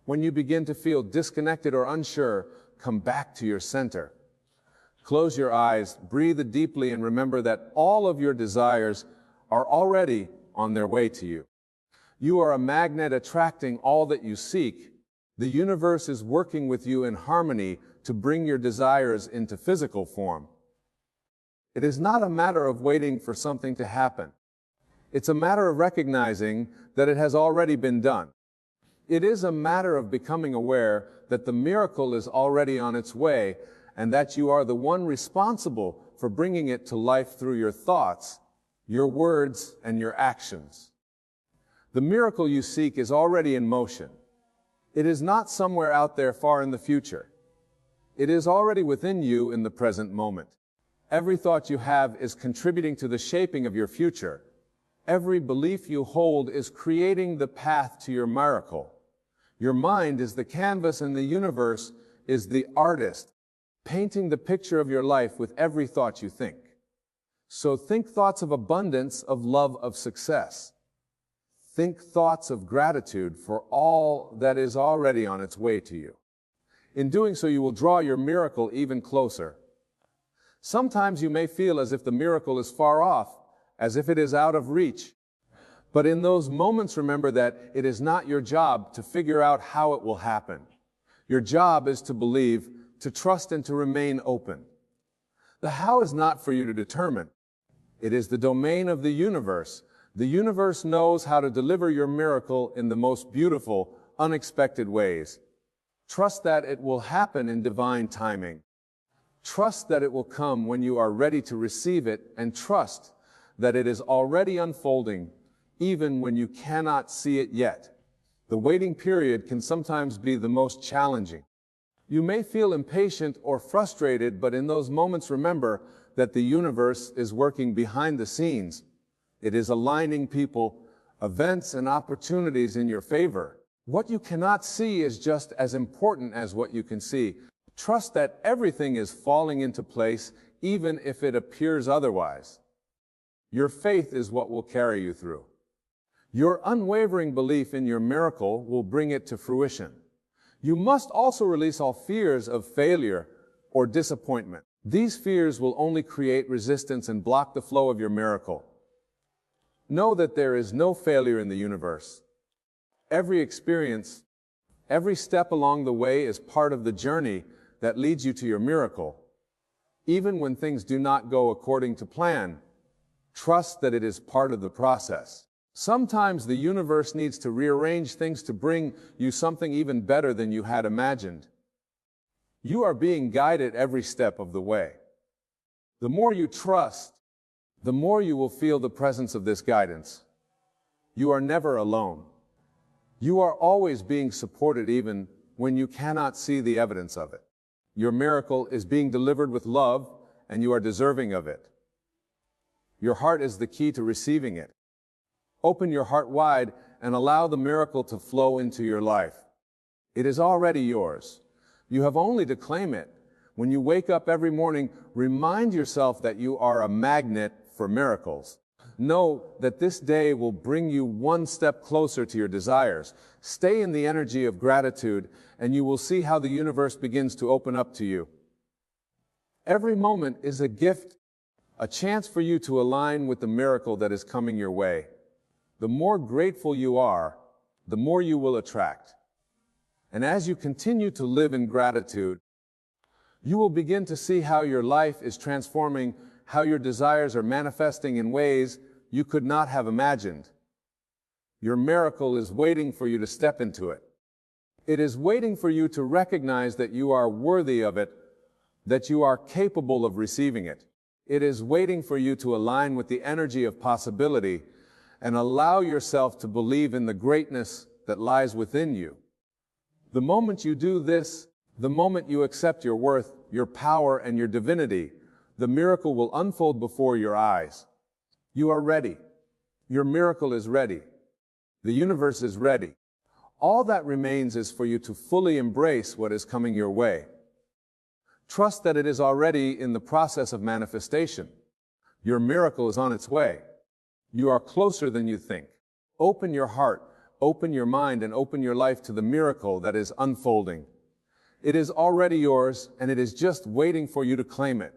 when you begin to feel disconnected or unsure, come back to your center. Close your eyes, breathe deeply, and remember that all of your desires are already on their way to you. You are a magnet attracting all that you seek. The universe is working with you in harmony to bring your desires into physical form. It is not a matter of waiting for something to happen. It's a matter of recognizing that it has already been done. It is a matter of becoming aware that the miracle is already on its way and that you are the one responsible for bringing it to life through your thoughts, your words, and your actions. The miracle you seek is already in motion. It is not somewhere out there far in the future. It is already within you in the present moment. Every thought you have is contributing to the shaping of your future. Every belief you hold is creating the path to your miracle. Your mind is the canvas and the universe is the artist, painting the picture of your life with every thought you think. So think thoughts of abundance, of love, of success. Think thoughts of gratitude for all that is already on its way to you. In doing so, you will draw your miracle even closer. Sometimes you may feel as if the miracle is far off, as if it is out of reach. But in those moments, remember that it is not your job to figure out how it will happen. Your job is to believe, to trust, and to remain open. The how is not for you to determine. It is the domain of the universe. The universe knows how to deliver your miracle in the most beautiful, unexpected ways. Trust that it will happen in divine timing. Trust that it will come when you are ready to receive it, and trust that it is already unfolding, even when you cannot see it yet. The waiting period can sometimes be the most challenging. You may feel impatient or frustrated, but in those moments, remember that the universe is working behind the scenes. It is aligning people, events, and opportunities in your favor. What you cannot see is just as important as what you can see. Trust that everything is falling into place, even if it appears otherwise. Your faith is what will carry you through. Your unwavering belief in your miracle will bring it to fruition. You must also release all fears of failure or disappointment. These fears will only create resistance and block the flow of your miracle. Know that there is no failure in the universe. Every experience, every step along the way is part of the journey that leads you to your miracle. Even when things do not go according to plan, trust that it is part of the process. Sometimes the universe needs to rearrange things to bring you something even better than you had imagined. You are being guided every step of the way. The more you trust, the more you will feel the presence of this guidance. You are never alone. You are always being supported even when you cannot see the evidence of it. Your miracle is being delivered with love, and you are deserving of it. Your heart is the key to receiving it. Open your heart wide and allow the miracle to flow into your life. It is already yours. You have only to claim it. When you wake up every morning, remind yourself that you are a magnet for miracles. Know that this day will bring you one step closer to your desires. Stay in the energy of gratitude, and you will see how the universe begins to open up to you. Every moment is a gift, a chance for you to align with the miracle that is coming your way. The more grateful you are, the more you will attract. And as you continue to live in gratitude, you will begin to see how your life is transforming, how your desires are manifesting in ways you could not have imagined. Your miracle is waiting for you to step into it. It is waiting for you to recognize that you are worthy of it, that you are capable of receiving it. It is waiting for you to align with the energy of possibility and allow yourself to believe in the greatness that lies within you. The moment you do this, the moment you accept your worth, your power, and your divinity, the miracle will unfold before your eyes. You are ready. Your miracle is ready. The universe is ready. All that remains is for you to fully embrace what is coming your way. Trust that it is already in the process of manifestation. Your miracle is on its way. You are closer than you think. Open your heart, open your mind, and open your life to the miracle that is unfolding. It is already yours, and it is just waiting for you to claim it.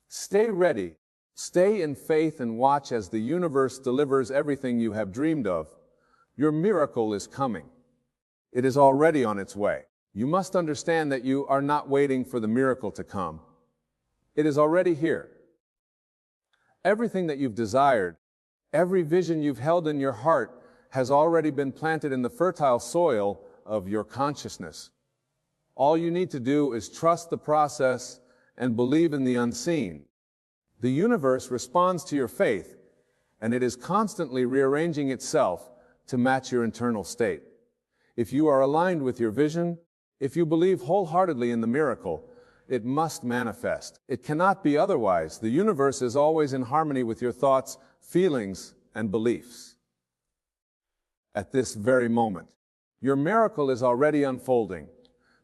Stay ready. Stay in faith and watch as the universe delivers everything you have dreamed of. Your miracle is coming. It is already on its way. You must understand that you are not waiting for the miracle to come. It is already here. Everything that you've desired, every vision you've held in your heart has already been planted in the fertile soil of your consciousness. All you need to do is trust the process and believe in the unseen. The universe responds to your faith, and it is constantly rearranging itself to match your internal state. If you are aligned with your vision, if you believe wholeheartedly in the miracle, it must manifest. It cannot be otherwise. The universe is always in harmony with your thoughts, feelings, and beliefs. At this very moment, your miracle is already unfolding.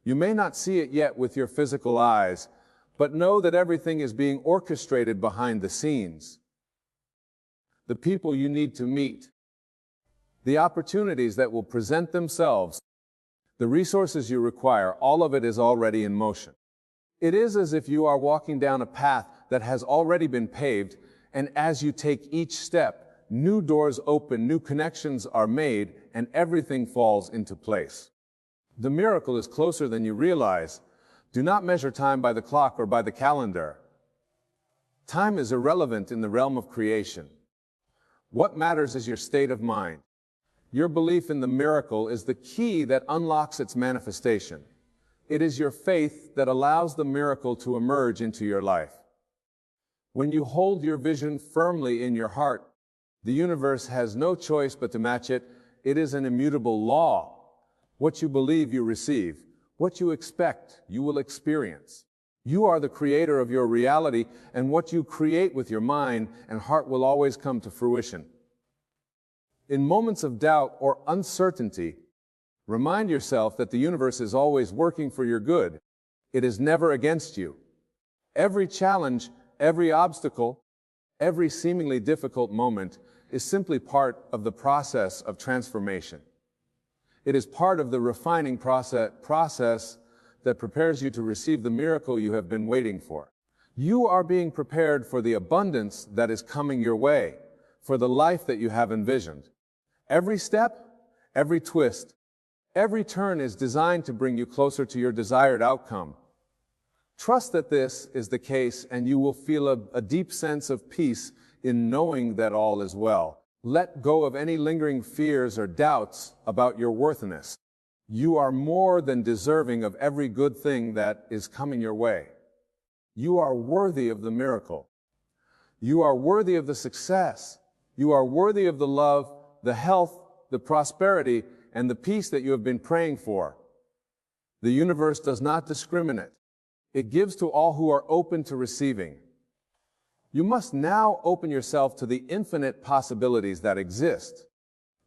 You may not see it yet with your physical eyes, but know that everything is being orchestrated behind the scenes. The people you need to meet, the opportunities that will present themselves, the resources you require, all of it is already in motion. It is as if you are walking down a path that has already been paved, and as you take each step, new doors open, new connections are made, and everything falls into place. The miracle is closer than you realize. Do not measure time by the clock or by the calendar. Time is irrelevant in the realm of creation. What matters is your state of mind. Your belief in the miracle is the key that unlocks its manifestation. It is your faith that allows the miracle to emerge into your life. When you hold your vision firmly in your heart, the universe has no choice but to match it. It is an immutable law. What you believe, you receive. What you expect, you will experience. You are the creator of your reality, and what you create with your mind and heart will always come to fruition. In moments of doubt or uncertainty, remind yourself that the universe is always working for your good. It is never against you. Every challenge, every obstacle, every seemingly difficult moment is simply part of the process of transformation. It is part of the refining process that prepares you to receive the miracle you have been waiting for. You are being prepared for the abundance that is coming your way, for the life that you have envisioned. Every step, every twist, every turn is designed to bring you closer to your desired outcome. Trust that this is the case, and you will feel a deep sense of peace in knowing that all is well. Let go of any lingering fears or doubts about your worthiness. You are more than deserving of every good thing that is coming your way. You are worthy of the miracle. You are worthy of the success. You are worthy of the love, the health, the prosperity, and the peace that you have been praying for. The universe does not discriminate. It gives to all who are open to receiving. You must now open yourself to the infinite possibilities that exist.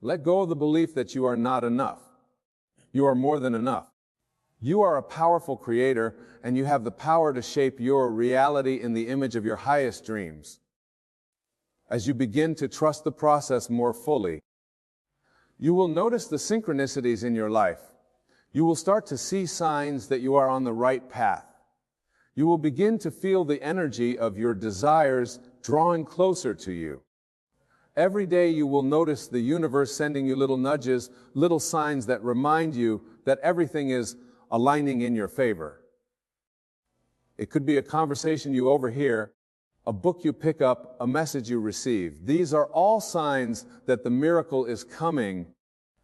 Let go of the belief that you are not enough. You are more than enough. You are a powerful creator, and you have the power to shape your reality in the image of your highest dreams. As you begin to trust the process more fully, you will notice the synchronicities in your life. You will start to see signs that you are on the right path. You will begin to feel the energy of your desires drawing closer to you. Every day you will notice the universe sending you little nudges, little signs that remind you that everything is aligning in your favor. It could be a conversation you overhear, a book you pick up, a message you receive. These are all signs that the miracle is coming,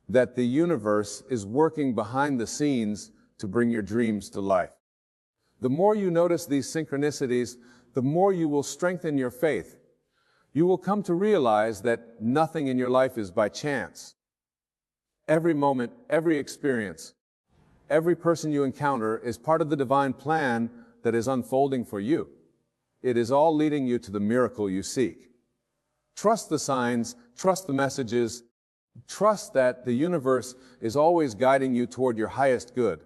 that the universe is working behind the scenes to bring your dreams to life. The more you notice these synchronicities, the more you will strengthen your faith. You will come to realize that nothing in your life is by chance. Every moment, every experience, every person you encounter is part of the divine plan that is unfolding for you. It is all leading you to the miracle you seek. Trust the signs, trust the messages, trust that the universe is always guiding you toward your highest good.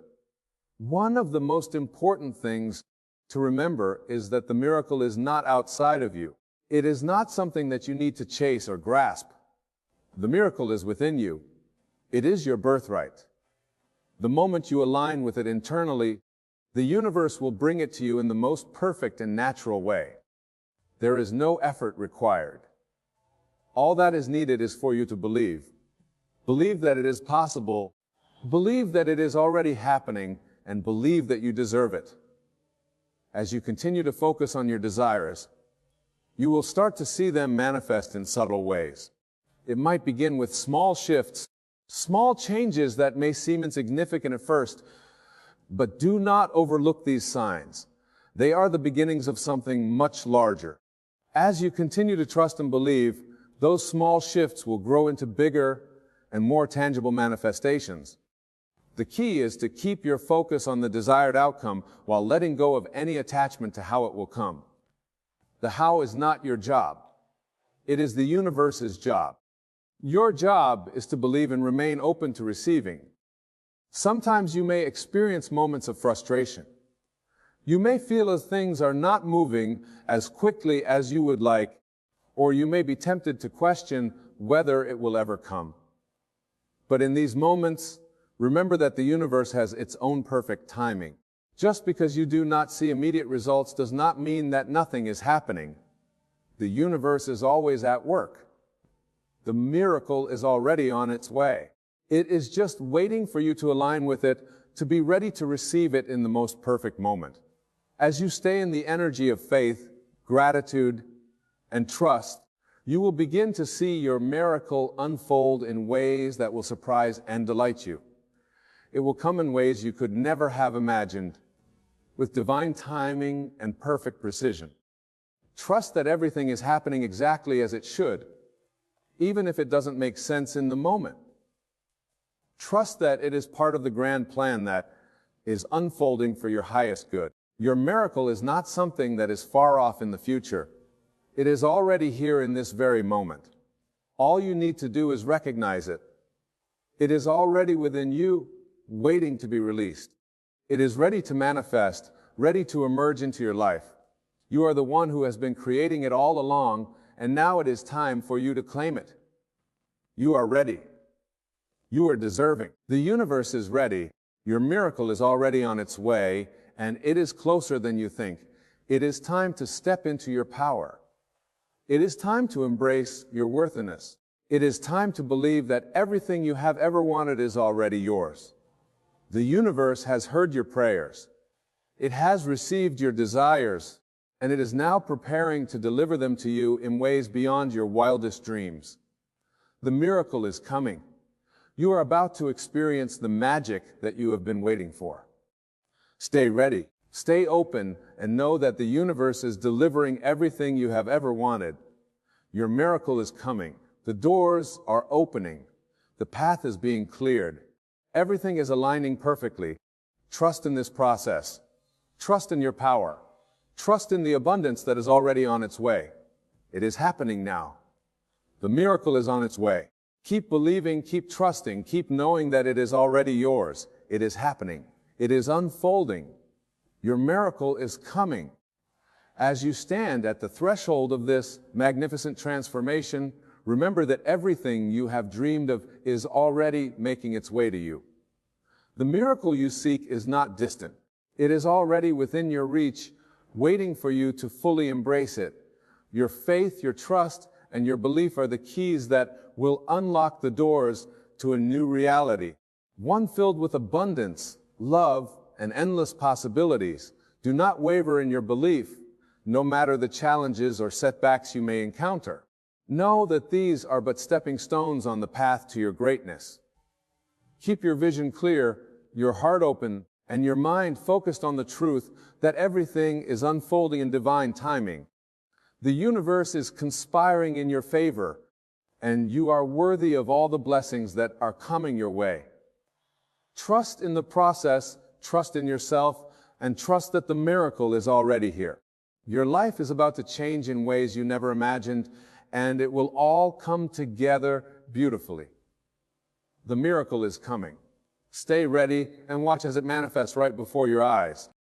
One of the most important things to remember is that the miracle is not outside of you. It is not something that you need to chase or grasp. The miracle is within you. It is your birthright. The moment you align with it internally, the universe will bring it to you in the most perfect and natural way. There is no effort required. All that is needed is for you to believe. Believe that it is possible. Believe that it is already happening, and believe that you deserve it. As you continue to focus on your desires, You will start to see them manifest in subtle ways. It might begin with small shifts, small changes that may seem insignificant at first, but do not overlook these signs. They are the beginnings of something much larger. As you continue to trust and believe, those small shifts will grow into bigger and more tangible manifestations. The key is to keep your focus on the desired outcome while letting go of any attachment to how it will come. The how is not your job. It is the universe's job. Your job is to believe and remain open to receiving. Sometimes you may experience moments of frustration. You may feel as things are not moving as quickly as you would like, or you may be tempted to question whether it will ever come. But in these moments, remember that the universe has its own perfect timing. Just because you do not see immediate results does not mean that nothing is happening. The universe is always at work. The miracle is already on its way. It is just waiting for you to align with it, to be ready to receive it in the most perfect moment. As you stay in the energy of faith, gratitude, and trust, you will begin to see your miracle unfold in ways that will surprise and delight you. It will come in ways you could never have imagined, with divine timing and perfect precision. Trust that everything is happening exactly as it should, even if it doesn't make sense in the moment. Trust that it is part of the grand plan that is unfolding for your highest good. Your miracle is not something that is far off in the future. It is already here in this very moment. All you need to do is recognize it. It is already within you, waiting to be released. It is ready to manifest, ready to emerge into your life. You are the one who has been creating it all along, and now it is time for you to claim it. You are ready. You are deserving. The universe is ready. Your miracle is already on its way, and it is closer than you think. It is time to step into your power. It is time to embrace your worthiness. It is time to believe that everything you have ever wanted is already yours. The universe has heard your prayers. It has received your desires, and it is now preparing to deliver them to you in ways beyond your wildest dreams. The miracle is coming. You are about to experience the magic that you have been waiting for. Stay ready, stay open, and know that the universe is delivering everything you have ever wanted. Your miracle is coming. The doors are opening. The path is being cleared. Everything is aligning perfectly. Trust in this process. Trust in your power. Trust in the abundance that is already on its way. It is happening now. The miracle is on its way. Keep believing, keep trusting, keep knowing that it is already yours. It is happening. It is unfolding. Your miracle is coming. As you stand at the threshold of this magnificent transformation, remember that everything you have dreamed of is already making its way to you. The miracle you seek is not distant. It is already within your reach, waiting for you to fully embrace it. Your faith, your trust, and your belief are the keys that will unlock the doors to a new reality, one filled with abundance, love, and endless possibilities. Do not waver in your belief, no matter the challenges or setbacks you may encounter. Know that these are but stepping stones on the path to your greatness. Keep your vision clear, your heart open, and your mind focused on the truth that everything is unfolding in divine timing. The universe is conspiring in your favor, and you are worthy of all the blessings that are coming your way. Trust in the process, trust in yourself, and trust that the miracle is already here. Your life is about to change in ways you never imagined, and it will all come together beautifully. The miracle is coming. Stay ready and watch as it manifests right before your eyes.